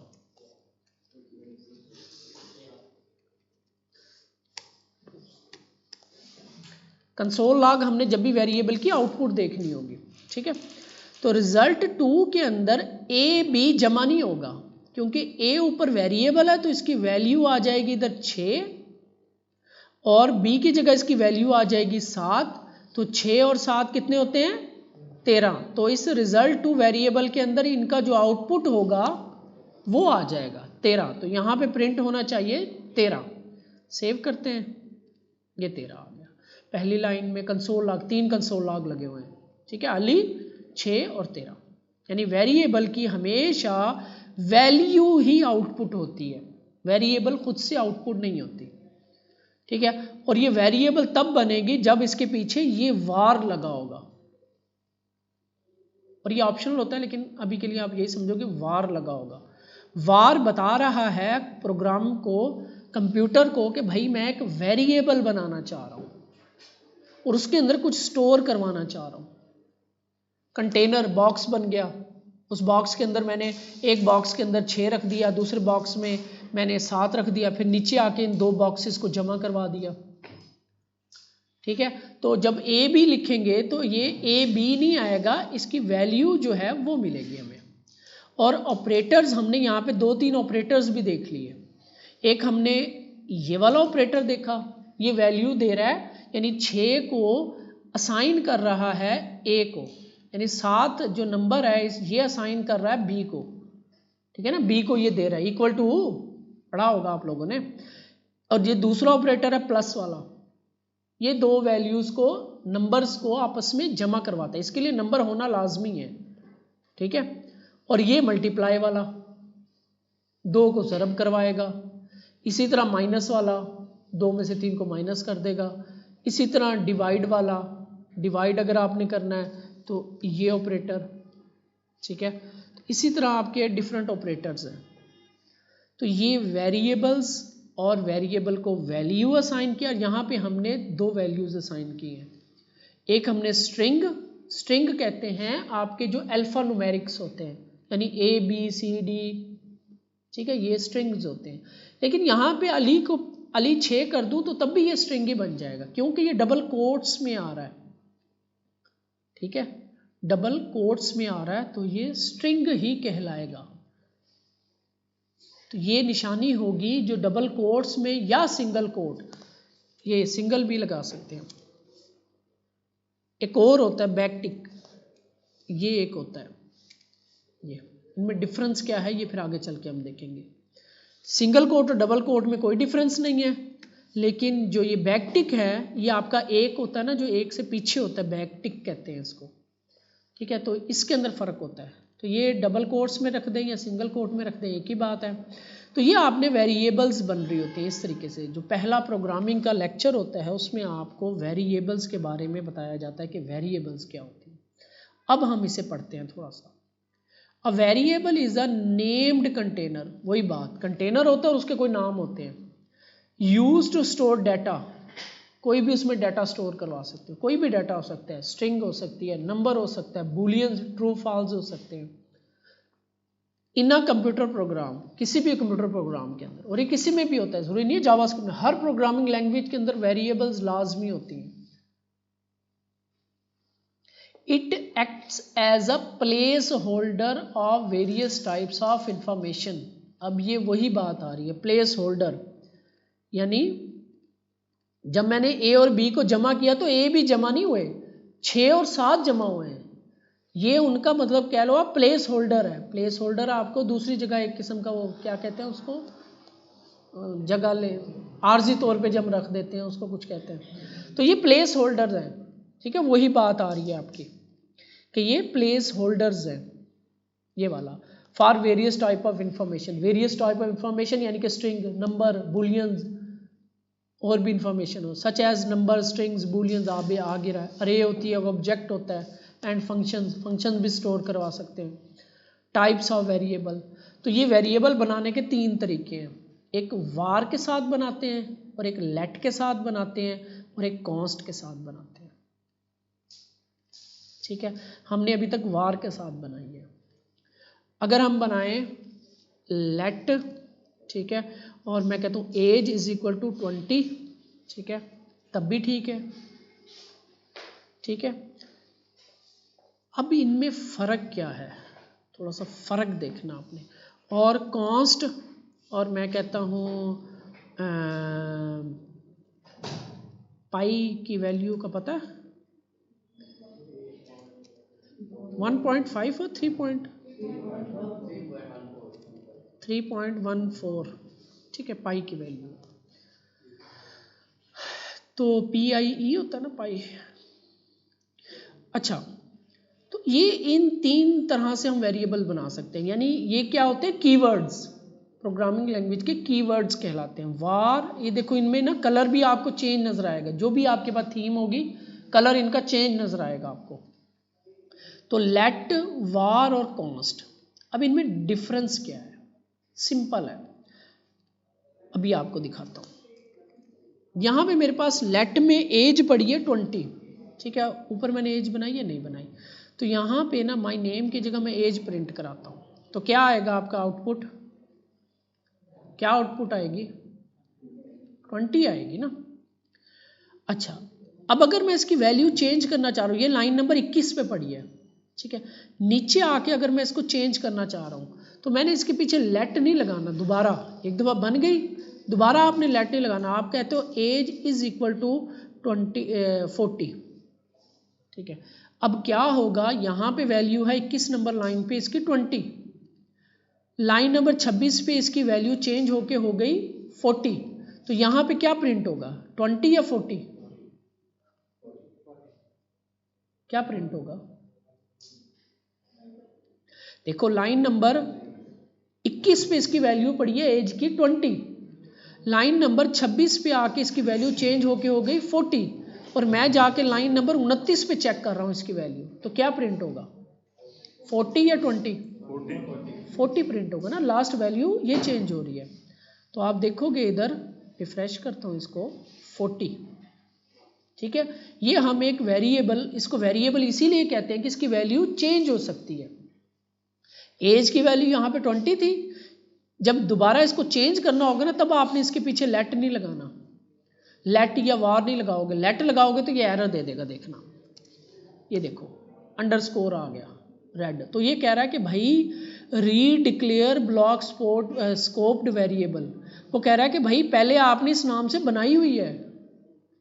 कंसोल लॉग हमने जब भी वेरिएबल की आउटपुट देखनी होगी, ठीक है। तो रिजल्ट 2 के अंदर a b जमा नहीं होगा क्योंकि a ऊपर वेरिएबल है तो इसकी वैल्यू आ जाएगी इधर 6 और b की जगह इसकी वैल्यू आ जाएगी 7, तो 6 और 7 कितने होते हैं 13। तो इस रिजल्ट 2 वेरिएबल के अंदर इनका जो आउटपुट होगा वो आ जाएगा 13। तो यहाँ पे प्रिंट होना चाहिए 13। सेव करते हैं, ये 13 आ गया। पहली लाइन में कंसोल लॉग, 3 कंसोल लॉग लगे हुए हैं, ठीक है, अली 6 और 13, यानी वेरिएबल की हमेशा वैल्यू ही आउटपुट होती है। वेरिएबल खुद से आउटपुट नहीं होती, ठीक है। और ये वेरिएबल तब बनेगी जब इसके पीछे ये वार लगा होगा, और ये ऑप्शनल होता है लेकिन अभी के लिए आप यही समझो कि वार लगा होगा। वार बता रहा है प्रोग्राम को, कंप्यूटर को, कि भाई मैं एक वेरिएबल बनाना चाह रहा हूँ और उसके अंदर कुछ स्टोर करवाना चाह रहा हूँ। कंटेनर बॉक्स बन गया, उस बॉक्स के अंदर मैंने एक बॉक्स के अंदर 6 रख दिया, दूसरे बॉक्स में मैंने 7 रख दिया, फिर नीचे आके इन 2 बॉक्सेस को जमा करवा दिया, ठीक है। तो जब ए बी लिखेंगे तो ये ए बी नहीं आएगा, इसकी वैल्यू जो है वो मिलेगी हमें। और ऑपरेटर्स हमने यहाँ पे 2-3 ऑपरेटर्स भी देख लिए। एक हमने ये वाला ऑपरेटर देखा, ये वैल्यू दे रहा है, यानी 6 को असाइन कर रहा है ए को, यानी 7 जो नंबर है ये असाइन कर रहा है बी को, ठीक है ना, बी को ये दे रहा है, इक्वल टू पढ़ा होगा आप लोगों ने। और ये दूसरा ऑपरेटर है प्लस वाला, ये 2 वैल्यूज को, नंबर्स को आपस में जमा करवाता है, इसके लिए नंबर होना लाजमी है, ठीक है। और ये मल्टीप्लाई वाला 2 को ज़रब करवाएगा, इसी तरह माइनस वाला 2 में से 3 को माइनस कर देगा, इसी तरह डिवाइड वाला, डिवाइड अगर आपने करना है तो ये ऑपरेटर, ठीक है। तो इसी तरह आपके डिफरेंट ऑपरेटर्स हैं। तो ये वेरिएबल्स और वेरिएबल को वैल्यू असाइन किया, यहाँ पे हमने 2 वैल्यूज असाइन की हैं। एक हमने स्ट्रिंग, स्ट्रिंग कहते हैं आपके जो अल्फा न्यूमेरिक्स होते हैं, यानी ए बी सी डी, ठीक है, ये स्ट्रिंग्स होते हैं। लेकिन यहाँ पे अली को अली 6 कर दूं तो तब भी ये स्ट्रिंग ही बन जाएगा, क्योंकि ये डबल कोट्स में आ रहा है, ठीक है, डबल कोट्स में आ रहा है तो ये स्ट्रिंग ही कहलाएगा। तो ये निशानी होगी जो डबल कोट्स में या सिंगल कोट, ये सिंगल भी लगा सकते हैं। एक और होता है बैक टिक, ये एक होता है, ये इनमें डिफरेंस क्या है ये फिर आगे चल के हम देखेंगे। सिंगल कोट और डबल कोट में कोई डिफरेंस नहीं है, लेकिन जो ये बैक टिक है ये आपका एक होता है ना, जो एक से पीछे होता है, बैक टिक कहते हैं इसको, ठीक है। तो इसके अंदर फ़र्क होता है, तो ये डबल कोट्स में रख दें या सिंगल कोट में रख दें एक ही बात है। तो ये आपने वेरिएबल्स बन रही होती है इस तरीके से। जो पहला प्रोग्रामिंग का लेक्चर होता है उसमें आपको वेरिएबल्स के बारे में बताया जाता है कि वेरिएबल्स क्या होती हैं। अब हम इसे पढ़ते हैं थोड़ा सा। A variable is a named container, वही बात, कंटेनर होता है और उसके कोई नाम होते हैं। यूज टू स्टोर डाटा, कोई भी उसमें डाटा स्टोर करवा सकते हो, कोई भी डाटा हो सकता है, स्ट्रिंग हो सकती है, नंबर हो सकता है, बूलियन ट्रू फॉल्स हो सकते हैं। इन अ कंप्यूटर प्रोग्राम, किसी भी कंप्यूटर प्रोग्राम के अंदर, और ये किसी में भी होता है, जरूरी नहीं है जावास्क्रिप्ट में, हर प्रोग्रामिंग लैंग्वेज के अंदर वेरिएबल्स लाजमी होती हैं। It acts as a place holder of various types of information. अब ये वही बात आ रही है, प्लेस होल्डर, यानी जब मैंने ए और बी को जमा किया तो ए भी जमा नहीं हुए, 6 और 7 जमा हुए हैं। ये उनका मतलब कह लो आप प्लेस होल्डर है। प्लेस होल्डर आपको दूसरी जगह एक किस्म का, वो क्या कहते हैं उसको, जगह ले, आर्जी तौर पे जब रख देते हैं उसको कुछ कहते हैं। तो ये प्लेस होल्डर्स हैं, ठीक है, वही बात आ रही है आपकी कि ये प्लेस होल्डर्स हैं, ये वाला, for various type of information. Various type of information यानी कि स्ट्रिंग, नंबर, बुलियंस, और भी इंफॉर्मेशन हो, such as number, strings, booleans, आगे रहा है। अरे होती है, ऑब्जेक्ट होता है, एंड फंक्शंस, फंक्शन भी स्टोर करवा सकते हैं। टाइप्स ऑफ वेरिएबल, तो ये वेरिएबल बनाने के 3 तरीके हैं। एक वार के साथ बनाते हैं, और एक लेट के साथ बनाते हैं, और एक कॉन्स्ट के साथ बनाते हैं, ठीक है। हमने अभी तक वार के साथ बनाई है। अगर हम बनाएं लेट, ठीक है, और मैं कहता हूँ एज इज इक्वल टू 20, ठीक है, तब भी ठीक है, ठीक है। अब इनमें फ़र्क क्या है, थोड़ा सा फ़र्क देखना आपने। और कॉन्स्ट, और मैं कहता हूँ पाई की वैल्यू का पता है, 1.5 और 3.14, ठीक है, पाई की वैल्यू। तो PIE होता है ना, पाई। अच्छा, तो ये इन 3 तरह से हम वेरिएबल बना सकते हैं, यानी ये क्या होते हैं, कीवर्ड्स। प्रोग्रामिंग लैंग्वेज के कीवर्ड्स कहलाते हैं। वार, ये देखो इनमें ना कलर भी आपको चेंज नजर आएगा, जो भी आपके पास थीम होगी कलर इनका चेंज नजर आएगा आपको। तो लेट, वार और कॉन्स्ट, अब इनमें डिफरेंस क्या है? सिंपल है, अभी आपको दिखाता हूं। यहां पे मेरे पास लेट में एज पड़ी है 20, ठीक है, ऊपर मैंने एज बनाई है नहीं बनाई, तो यहां पे ना माय नेम की जगह मैं एज प्रिंट कराता हूं, तो क्या आएगा आपका आउटपुट? क्या आउटपुट आएगी? 20 आएगी ना। अच्छा, अब अगर मैं इसकी वैल्यू चेंज करना चाह रहा हूँ, ये लाइन नंबर 21 पे पड़ी है, ठीक है, नीचे आके अगर मैं इसको चेंज करना चाह रहा हूँ तो मैंने इसके पीछे लेट नहीं लगाना, दोबारा एक दफ़ा बन गई, दोबारा आपने लेट नहीं लगाना, आप कहते हो एज इज इक्वल टू 40, ठीक है। अब क्या होगा, यहाँ पे वैल्यू है 21 नंबर लाइन पे इसकी 20, लाइन नंबर 26 पे इसकी वैल्यू चेंज होके हो गई 40, तो यहाँ पे क्या प्रिंट होगा, 20 या 40? क्या प्रिंट होगा? देखो लाइन नंबर 21 पे इसकी वैल्यू पड़ी है एज की 20, लाइन नंबर 26 पे आके इसकी वैल्यू चेंज होके हो गई 40, और मैं जाके लाइन नंबर 29 पे चेक कर रहा हूँ इसकी वैल्यू, तो क्या प्रिंट होगा, 40 या 20? 40 प्रिंट होगा ना, लास्ट वैल्यू ये चेंज हो रही है। तो आप देखोगे इधर, रिफ्रेश करता हूँ इसको, 40, ठीक है। ये हम एक वेरिएबल, इसको वेरिएबल इसीलिए कहते हैं कि इसकी वैल्यू चेंज हो सकती है। एज की वैल्यू यहाँ पे 20 थी, जब दोबारा इसको चेंज करना होगा ना तब आपने इसके पीछे लेट नहीं लगाना, लेट या वार नहीं लगाओगे, लेट लगाओगे तो ये एरर दे देगा, देखना ये देखो अंडरस्कोर आ गया रेड, तो ये कह रहा है कि भाई रीडिक्लेयर ब्लॉक स्कोप्ड वेरिएबल, वो कह रहा है कि भाई पहले आपने इस नाम से बनाई हुई है,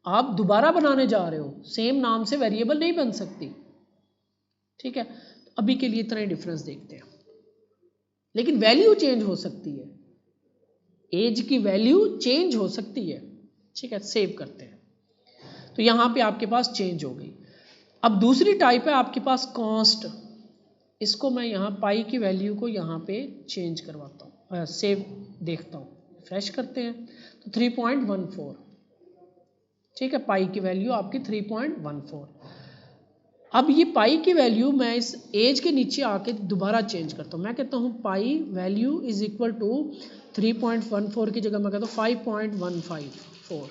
आप दोबारा बनाने जा रहे हो, सेम नाम से वेरिएबल नहीं बन सकती, ठीक है। अभी के लिए इतना ही डिफरेंस देखते हैं, लेकिन वैल्यू चेंज हो सकती है, एज की वैल्यू चेंज हो सकती है, ठीक है। सेव करते हैं, तो यहां पे आपके पास चेंज हो गई। अब दूसरी टाइप है आपके पास कॉन्स्ट, इसको मैं यहाँ पाई की वैल्यू को यहाँ पे चेंज करवाता हूँ, सेव देखता हूँ, रिफ्रेश करते हैं तो 3.14, ठीक है, पाई की वैल्यू आपकी 3.14। अब ये पाई की वैल्यू मैं इस एज के नीचे आके दोबारा चेंज करता हूँ, मैं कहता हूँ pi value is equal to 3.14 की जगह मैं कहता हूँ 5.154,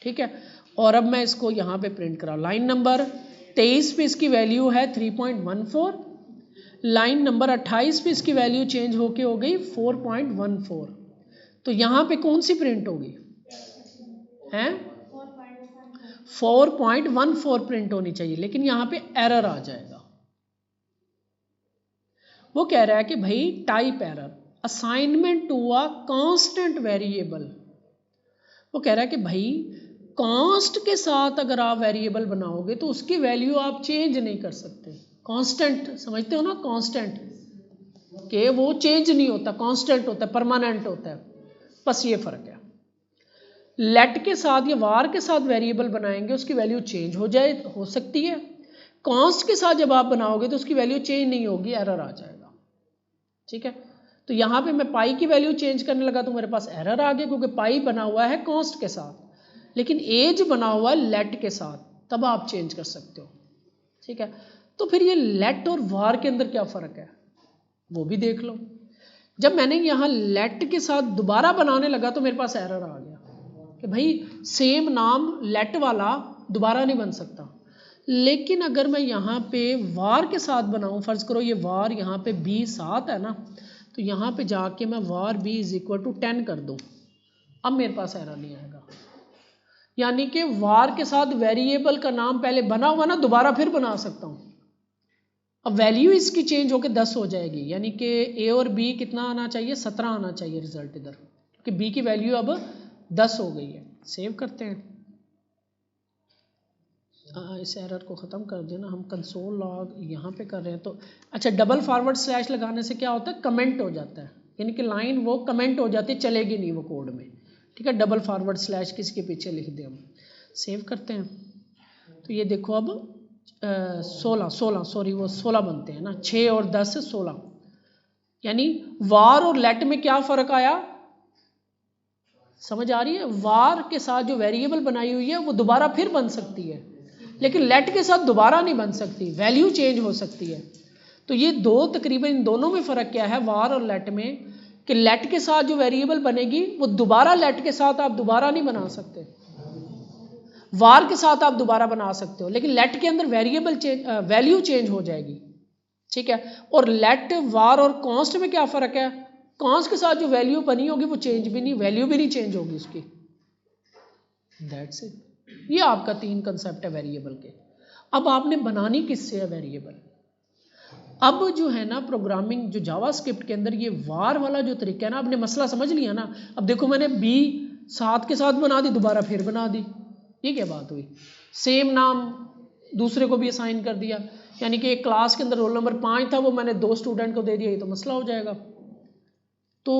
ठीक है। और अब मैं इसको यहाँ पे प्रिंट करा, लाइन नंबर 23 पे इसकी वैल्यू है 3.14, लाइन नंबर 28 पे इसकी वैल्यू चेंज होके हो गई 4.14, तो यहाँ पे कौन सी प्रिंट होगी, हैं 4.14 प्रिंट होनी चाहिए, लेकिन यहाँ पे एरर आ जाएगा। वो कह रहा है कि भाई type error, assignment to a constant variable, वो कह रहा है कि भाई कांस्ट के साथ अगर आप वेरिएबल बनाओगे तो उसकी वैल्यू आप चेंज नहीं कर सकते। कांस्टेंट समझते हो ना, कांस्टेंट के वो चेंज नहीं होता, कांस्टेंट होता है, परमानेंट होता है, बस ये फर्क है। लेट के साथ या वार के साथ वेरिएबल बनाएंगे उसकी वैल्यू चेंज हो सकती है, कॉन्स्ट के साथ जब आप बनाओगे तो उसकी वैल्यू चेंज नहीं होगी, एरर आ जाएगा, ठीक है। तो यहाँ पे मैं पाई की वैल्यू चेंज करने लगा तो मेरे पास एरर आ गया, क्योंकि पाई बना हुआ है कॉन्स्ट के साथ, लेकिन एज बना हुआ है लेट के साथ, तब आप चेंज कर सकते हो, ठीक है। तो फिर ये लेट और वार के अंदर क्या फ़र्क है वो भी देख लो। जब मैंने यहाँ लेट के साथ दोबारा बनाने लगा तो मेरे पास एरर आ गया कि भाई सेम नाम लेट वाला दोबारा नहीं बन सकता, लेकिन अगर मैं यहाँ पे वार के साथ बनाऊँ, फ़र्ज़ करो ये वार यहाँ पे B7 है ना, तो यहाँ पे जाके मैं वार B इज इक्वल टू 10 कर दूँ, अब मेरे पास एरर नहीं आएगा। यानी कि वार के साथ वेरिएबल का नाम पहले बना हुआ ना, दोबारा फिर बना सकता हूँ। अब वैल्यू इसकी चेंज होकर 10 हो जाएगी, यानी कि A और B कितना आना चाहिए, 17 आना चाहिए रिजल्ट इधर, क्योंकि B की वैल्यू अब 10 हो गई है। सेव करते हैं, इस एरर को ख़त्म कर देना, हम कंसोल लॉग यहाँ पे कर रहे हैं तो अच्छा, डबल फॉरवर्ड स्लैश लगाने से क्या होता है, कमेंट हो जाता है, यानी कि लाइन वो कमेंट हो जाती है, चलेगी नहीं वो कोड में, ठीक है। डबल फॉरवर्ड स्लैश किसके पीछे लिख दें हम। सेव करते हैं तो ये देखो अब 16 सॉरी वो 16 बनते हैं ना, 6 और 10 16, यानी वार और लेट में क्या फर्क आया, समझ आ रही है? वार के साथ जो वेरिएबल बनाई हुई है वो दोबारा फिर बन सकती है, लेकिन लेट के साथ दोबारा नहीं बन सकती, वैल्यू चेंज हो सकती है। तो ये दो तकरीबन इन दोनों में फ़र्क क्या है वार और लेट में, कि लेट के साथ जो वेरिएबल बनेगी वो दोबारा लेट के साथ आप दोबारा नहीं बना सकते, वार के साथ आप दोबारा बना सकते हो, लेकिन लेट के अंदर वेरिएबल चेंज वैल्यू चेंज हो जाएगी, ठीक है। और लेट, वार और कॉन्स्ट में क्या फ़र्क है, कॉन्स्ट के साथ जो वैल्यू बनी होगी वो चेंज भी नहीं, वैल्यू भी नहीं चेंज होगी उसकी। That's it. ये आपका 3 कंसेप्ट है वेरिएबल के। अब आपने बनानी किससे है वेरिएबल? अब जो है ना प्रोग्रामिंग जो जावास्क्रिप्ट के अंदर ये वार वाला जो तरीका है ना, आपने मसला समझ लिया ना। अब देखो मैंने बी 7 के साथ बना दी, दोबारा फिर बना दी, ये क्या बात हुई? सेम नाम दूसरे को भी असाइन कर दिया, यानी कि एक क्लास के अंदर रोल नंबर 5 था, वो मैंने 2 स्टूडेंट को दे दिया, ये तो मसला हो जाएगा। तो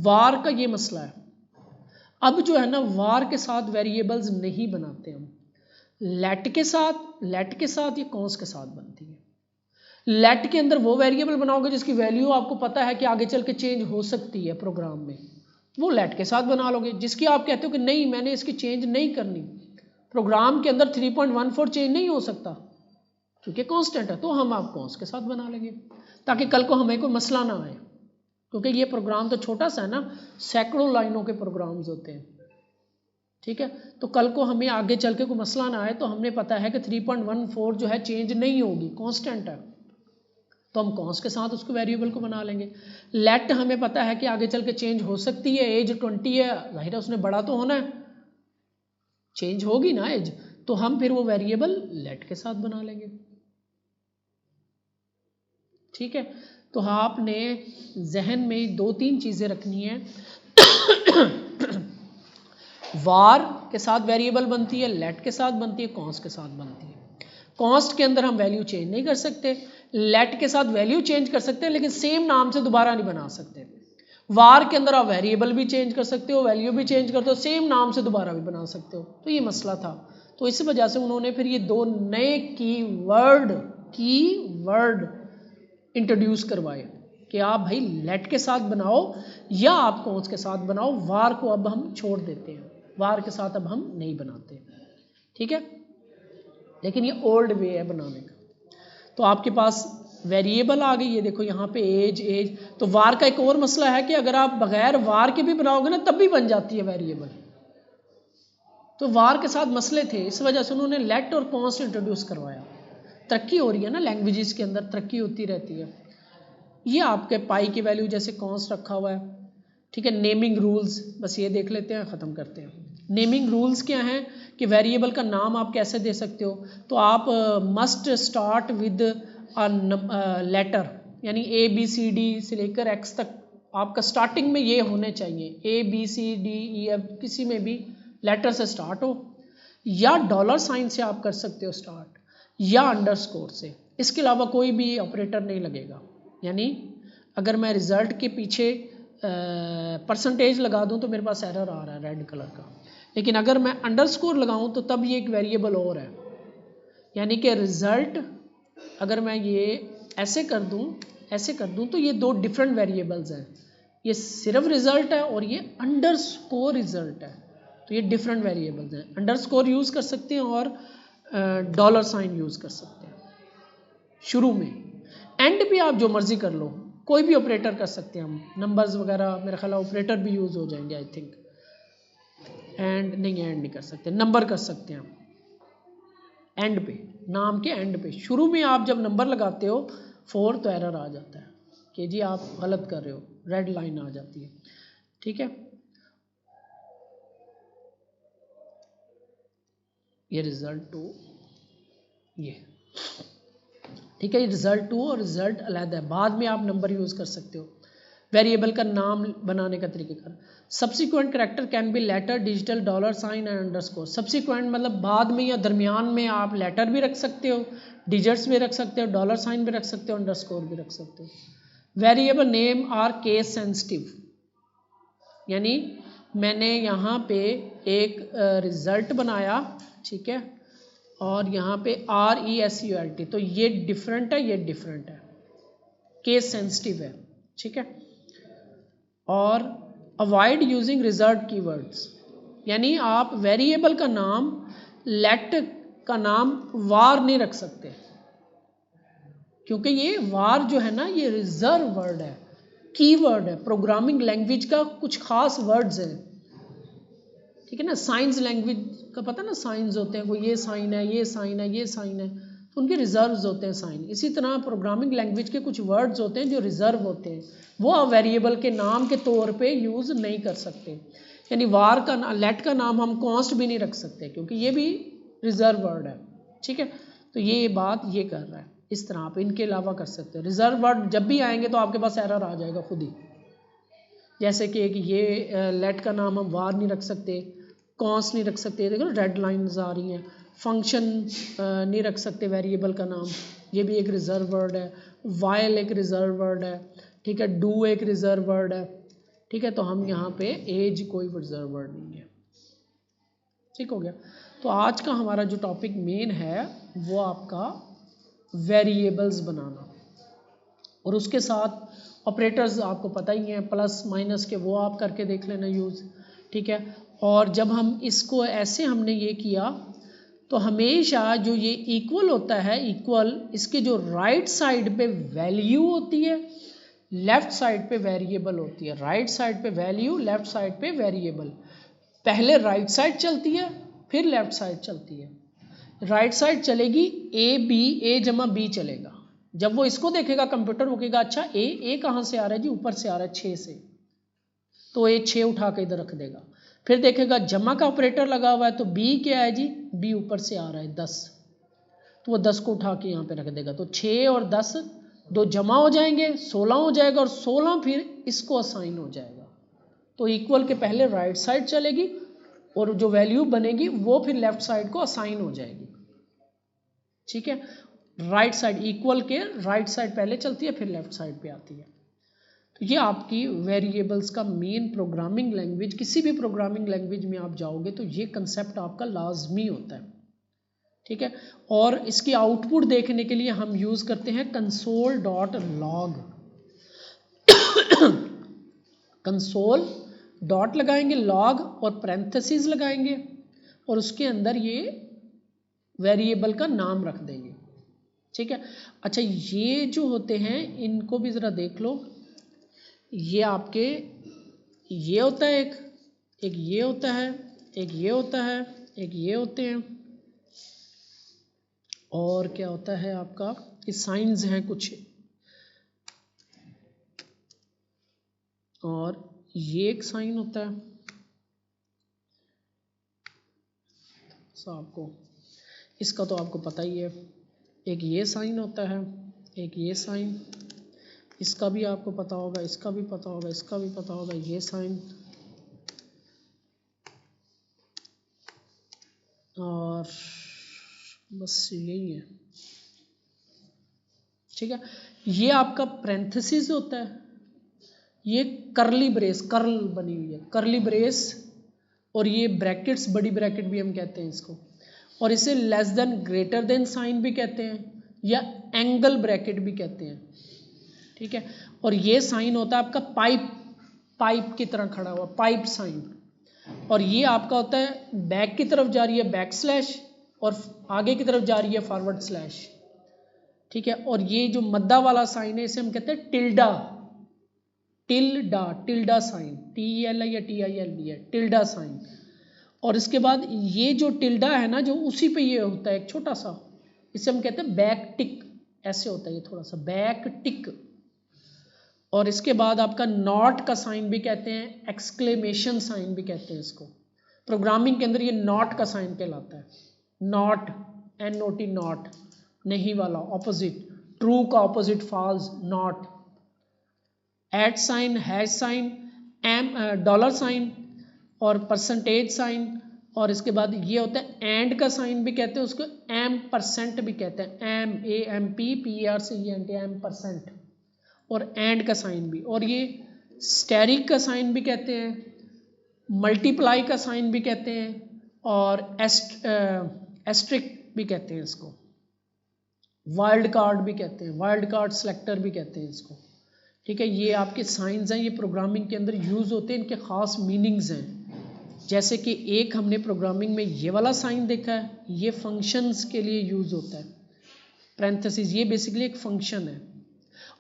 वार का ये मसला है। अब जो है ना वार के साथ वेरिएबल्स नहीं बनाते हम, लेट के साथ या कॉन्स्ट के साथ बनती है। लेट के अंदर वो वेरिएबल बनाओगे जिसकी वैल्यू आपको पता है कि आगे चल के चेंज हो सकती है प्रोग्राम में, वो लेट के साथ बना लोगे। जिसकी आप कहते हो कि नहीं मैंने इसकी चेंज नहीं करनी, प्रोग्राम के अंदर 3.14 चेंज नहीं हो सकता क्योंकि कांस्टेंट है, तो हम आप कॉन्स्ट के साथ बना लेंगे ताकि कल को हमें कोई मसला ना आए, क्योंकि ये प्रोग्राम तो छोटा सा है ना, सैकड़ों लाइनों के प्रोग्राम्स होते हैं, ठीक है। तो कल को हमें आगे चल के कोई मसला ना आए, तो हमने पता है कि 3.14 जो है चेंज नहीं होगी, कांस्टेंट है, तो हम कॉन्स्ट के साथ उसको वेरिएबल को बना लेंगे। लेट हमें पता है कि आगे चल के चेंज हो सकती है, एज 20 है, जाहिर है उसने बड़ा तो होना है, चेंज होगी ना एज, तो हम फिर वो वेरिएबल लेट के साथ बना लेंगे, ठीक है। तो आपने जहन में 2-3 चीज़ें रखनी है। वार के साथ वेरिएबल बनती है, लेट के साथ बनती है, कॉन्स्ट के साथ बनती है। कॉन्स्ट के अंदर हम वैल्यू चेंज नहीं कर सकते, लेट के साथ वैल्यू चेंज कर सकते हैं लेकिन सेम नाम से दोबारा नहीं बना सकते। वार के अंदर आप वेरिएबल भी चेंज कर सकते हो, वैल्यू भी चेंज करते हो, सेम नाम से दोबारा भी बना सकते हो। तो ये मसला था, तो इस वजह से उन्होंने फिर ये 2 नए कीवर्ड इंट्रोड्यूस करवाए कि आप भाई लेट के साथ बनाओ या आप कॉन्स्ट के साथ बनाओ, वार को अब हम छोड़ देते हैं, वार के साथ अब हम नहीं बनाते, ठीक है। लेकिन ये ओल्ड वे है बनाने का। तो आपके पास वेरिएबल आ गई, ये देखो यहाँ पे एज। तो वार का एक और मसला है कि अगर आप बगैर वार के भी बनाओगे ना तब भी बन जाती है वेरिएबल। तो वार के साथ मसले थे, इस वजह से उन्होंने लेट और कॉन्स्ट इंट्रोड्यूस करवाया। तरक्की हो रही है ना, लैंग्वेजेस के अंदर तरक्की होती रहती है। ये आपके पाई की वैल्यू जैसे कॉन्स्ट रखा हुआ है, ठीक है। नेमिंग रूल्स, बस ये देख लेते हैं, ख़त्म करते हैं। नेमिंग रूल्स क्या हैं कि वेरिएबल का नाम आप कैसे दे सकते हो, तो आप मस्ट स्टार्ट विद लेटर, यानी ABCD से लेकर X तक आपका स्टार्टिंग में ये होने चाहिए, ABCDEF किसी में भी लेटर से स्टार्ट हो, या $साइन से आप कर सकते हो स्टार्ट, या अंडरस्कोर से। इसके अलावा कोई भी ऑपरेटर नहीं लगेगा। यानी अगर मैं रिज़ल्ट के पीछे परसेंटेज लगा दूं तो मेरे पास एरर आ रहा है रेड कलर का, लेकिन अगर मैं अंडरस्कोर लगाऊं तो तब ये एक वेरिएबल और है। यानी कि रिज़ल्ट अगर मैं ये ऐसे कर दूं तो ये 2 डिफरेंट वेरिएबल्स हैं, ये सिर्फ रिज़ल्ट है और ये अंडरस्कोर रिज़ल्ट है, तो ये डिफरेंट वेरिएबल्स हैं। अंडरस्कोर यूज़ कर सकते हैं और $साइन यूज़ कर सकते हैं शुरू में। एंड भी आप जो मर्जी कर लो, कोई भी ऑपरेटर कर सकते हैं हम, नंबर्स वगैरह मेरा ख्याल ऑपरेटर भी यूज़ हो जाएंगे आई थिंक। एंड नहीं कर सकते, नंबर कर सकते हैं हम एंड पे, नाम के एंड पे। शुरू में आप जब नंबर लगाते हो 4 तो एरर आ जाता है कि जी आप गलत कर रहे हो, रेड लाइन आ जाती है, ठीक है। ये रिजल्ट 2 ये, ठीक है। रिजल्ट 2 और रिजल्ट अलग है, बाद में आप नंबर यूज़ कर सकते हो। वेरिएबल का नाम बनाने का तरीका, subsequent character can be letter, digital, $साइन एंड अंडरस्कोर। सब्सिक्वेंट मतलब बाद में या दरमियान में आप लेटर भी रख सकते हो, डिजिट्स भी रख सकते हो, $साइन भी रख सकते हो, अंडरस्कोर भी रख सकते हो। Variable name are case sensitive, यानी मैंने यहाँ पे एक रिजल्ट बनाया, ठीक है, और यहाँ पे RESULT, तो ये डिफरेंट है, ये डिफरेंट है, केस सेंसिटिव है, ठीक है। और अवॉइड यूजिंग रिजर्व कीवर्ड्स, यानी आप वेरिएबल का नाम, लेट का नाम वार नहीं रख सकते, क्योंकि ये वार जो है ना ये रिजर्व वर्ड है, कीवर्ड है, प्रोग्रामिंग लैंग्वेज का कुछ खास वर्ड्स हैं, ठीक है ना। साइंस लैंग्वेज का पता ना, साइंस होते हैं, कोई ये साइन है, ये साइन है, ये साइन है, तो उनके रिजर्व्स होते हैं साइन। इसी तरह प्रोग्रामिंग लैंग्वेज के कुछ वर्ड्स होते हैं जो रिजर्व होते हैं, वो आप वेरिएबल के नाम के तौर पे यूज़ नहीं कर सकते। यानी वार का लेट का नाम हम कॉन्स्ट भी नहीं रख सकते, क्योंकि ये भी रिजर्व वर्ड है, ठीक है। तो ये बात ये कर रहा है, इस तरह आप इनके अलावा कर सकते हो। रिजर्व वर्ड जब भी आएंगे तो आपके पास एरर आ जाएगा खुद ही, जैसे कि ये लेट का नाम हम वार नहीं रख सकते, कॉन्स्ट नहीं रख सकते, देखो रेड लाइन्स आ रही हैं। फंक्शन नहीं रख सकते वेरिएबल का नाम, ये भी एक रिजर्व वर्ड है। वाइल एक रिजर्व वर्ड है, ठीक है। डू एक रिजर्व वर्ड है, ठीक है। तो हम यहाँ पे एज कोई रिजर्व वर्ड नहीं है, ठीक हो गया। तो आज का हमारा जो टॉपिक मेन है वो आपका वेरिएबल्स बनाना, और उसके साथ ऑपरेटर्स आपको पता ही हैं, प्लस माइनस के, वो आप करके देख लेना यूज़, ठीक है। और जब हम इसको ऐसे हमने ये किया तो हमेशा जो ये इक्वल होता है, इक्वल, इसके जो राइट साइड पे वैल्यू होती है, लेफ्ट साइड पे वेरिएबल होती है। राइट साइड पे वैल्यू, लेफ्ट साइड पे वेरिएबल। पहले राइट साइड चलती है, फिर लेफ्ट साइड चलती है। राइट साइड चलेगी ए बी, ए जमा बी चलेगा। जब वो इसको देखेगा कंप्यूटर, वो कहेगा अच्छा ए कहाँ से आ रहा है जी, ऊपर से आ रहा है 6 से, तो ए 6 उठा के इधर रख देगा। फिर देखेगा जमा का ऑपरेटर लगा हुआ है, तो बी क्या है जी, बी ऊपर से आ रहा है 10, तो वो 10 को उठा के यहाँ पे रख देगा। तो 6 और 10 दो जमा हो जाएंगे, 16 हो जाएगा, और 16 फिर इसको असाइन हो जाएगा। तो इक्वल के पहले राइट साइड चलेगी, और जो वैल्यू बनेगी वो फिर लेफ्ट साइड को असाइन हो जाएगी, ठीक है। राइट साइड, इक्वल के राइट साइड पहले चलती है, फिर लेफ्ट साइड पे आती है। तो ये आपकी वेरिएबल्स का मेन प्रोग्रामिंग लैंग्वेज, किसी भी प्रोग्रामिंग लैंग्वेज में आप जाओगे तो ये कंसेप्ट आपका लाजमी होता है, ठीक है। और इसकी आउटपुट देखने के लिए हम यूज़ करते हैं console.log। कंसोल डॉट लगाएंगे, लॉग और पैरेंथेसिस लगाएंगे, और उसके अंदर ये वेरिएबल का नाम रख देंगे, ठीक है। अच्छा, ये जो होते हैं इनको भी ज़रा देख लो। ये आपके ये होता है, एक ये होता है, एक ये होता है, एक ये होते हैं, और क्या होता है आपका, ये साइंस हैं कुछ, और ये एक साइन होता है। आपको इसका तो आपको पता ही है, एक ये साइन होता है, एक ये साइन, इसका भी आपको पता होगा, इसका भी पता होगा, इसका भी पता होगा, ये साइन, और बस यही है, ठीक है। ये आपका पैरेंथेसिस होता है, ये करली ब्रेस, कर्ल बनी हुई है, करली ब्रेस, और ये ब्रैकेट्स, बड़ी ब्रैकेट भी हम कहते हैं इसको, और इसे less than greater than sign भी कहते हैं, या एंगल ब्रैकेट भी कहते हैं, ठीक है। और ये साइन होता है आपका पाइप, पाइप की तरह खड़ा हुआ, पाइप साइन। और ये आपका होता है बैक की तरफ जा रही है बैक स्लैश, और आगे की तरफ जा रही है फॉरवर्ड स्लैश, ठीक है। और ये जो मद्दा वाला साइन है इसे हम कहते हैं tilde, tilde, tilde sign, TELI या TILB है, टिल्डा साइन। और इसके बाद ये जो टिल्डा है ना, जो उसी पे ये होता है एक छोटा सा, इसे हम कहते हैं बैक टिक, ऐसे होता है ये थोड़ा सा बैक टिक। और इसके बाद आपका नॉट का साइन भी कहते हैं, एक्सक्लेमेशन साइन भी कहते हैं इसको। प्रोग्रामिंग के अंदर ये नॉट का साइन कहलाता है, नॉट, NOT, नॉट, नहीं वाला, ऑपोजिट, ट्रू का opposite false, not. At sign, hash sign, dollar sign, और परसेंटेज साइन, और इसके बाद ये होता है एंड का साइन भी कहते हैं उसको, %, भी कहते हैं, AMP %, और एंड का साइन भी। और ये स्टेरिक का साइन भी कहते हैं, मल्टीप्लाई का साइन भी कहते हैं, और एस्ट्रिक भी कहते हैं इसको, वाइल्ड कार्ड भी कहते हैं, वाइल्ड कार्ड सेलेक्टर भी कहते हैं इसको, ठीक है, ये आपके साइंस हैं, ये प्रोग्रामिंग के अंदर यूज़ होते हैं, इनके ख़ास मीनिंग्स हैं। जैसे कि एक हमने प्रोग्रामिंग में ये वाला साइन देखा है, ये फंक्शंस के लिए यूज़ होता है, पैरेंथेसिस, ये बेसिकली एक फंक्शन है।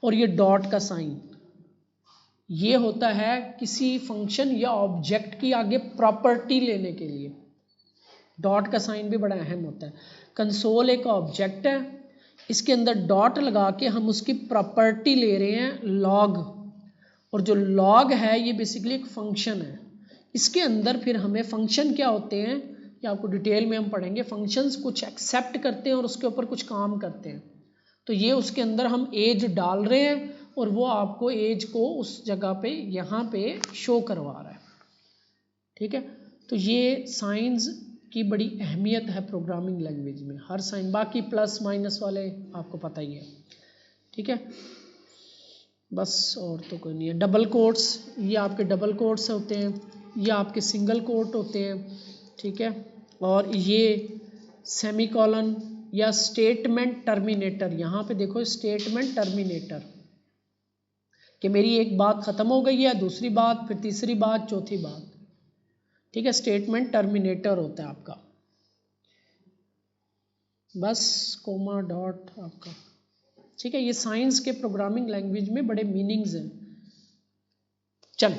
और ये डॉट का साइन, ये होता है किसी फंक्शन या ऑब्जेक्ट की आगे प्रॉपर्टी लेने के लिए। डॉट का साइन भी बड़ा अहम होता है। कंसोल एक ऑब्जेक्ट है, इसके अंदर डॉट लगा के हम उसकी प्रॉपर्टी ले रहे हैं लॉग, और जो लॉग है ये बेसिकली एक फंक्शन है। इसके अंदर फिर हमें फंक्शन क्या होते हैं ये आपको डिटेल में हम पढ़ेंगे। फंक्शंस कुछ एक्सेप्ट करते हैं और उसके ऊपर कुछ काम करते हैं। तो ये उसके अंदर हम एज डाल रहे हैं और वो आपको एज को उस जगह पे यहाँ पे शो करवा रहा है। ठीक है, तो ये साइंस की बड़ी अहमियत है प्रोग्रामिंग लैंग्वेज में, हर साइन, बाकी प्लस माइनस वाले आपको पता ही है। ठीक है, बस और तो कोई नहीं है। डबल कोट्स, ये आपके डबल कोट्स होते हैं, ये आपके सिंगल कोट होते हैं। ठीक है, और ये सेमीकोलन या स्टेटमेंट टर्मिनेटर, यहाँ पे देखो स्टेटमेंट टर्मिनेटर, कि मेरी एक बात ख़त्म हो गई है, दूसरी बात, फिर तीसरी बात, चौथी बात। ठीक है, स्टेटमेंट टर्मिनेटर होता है आपका, बस कोमा डॉट आपका। ठीक है, ये साइंस के प्रोग्रामिंग लैंग्वेज में बड़े मीनिंग्स हैं। चलो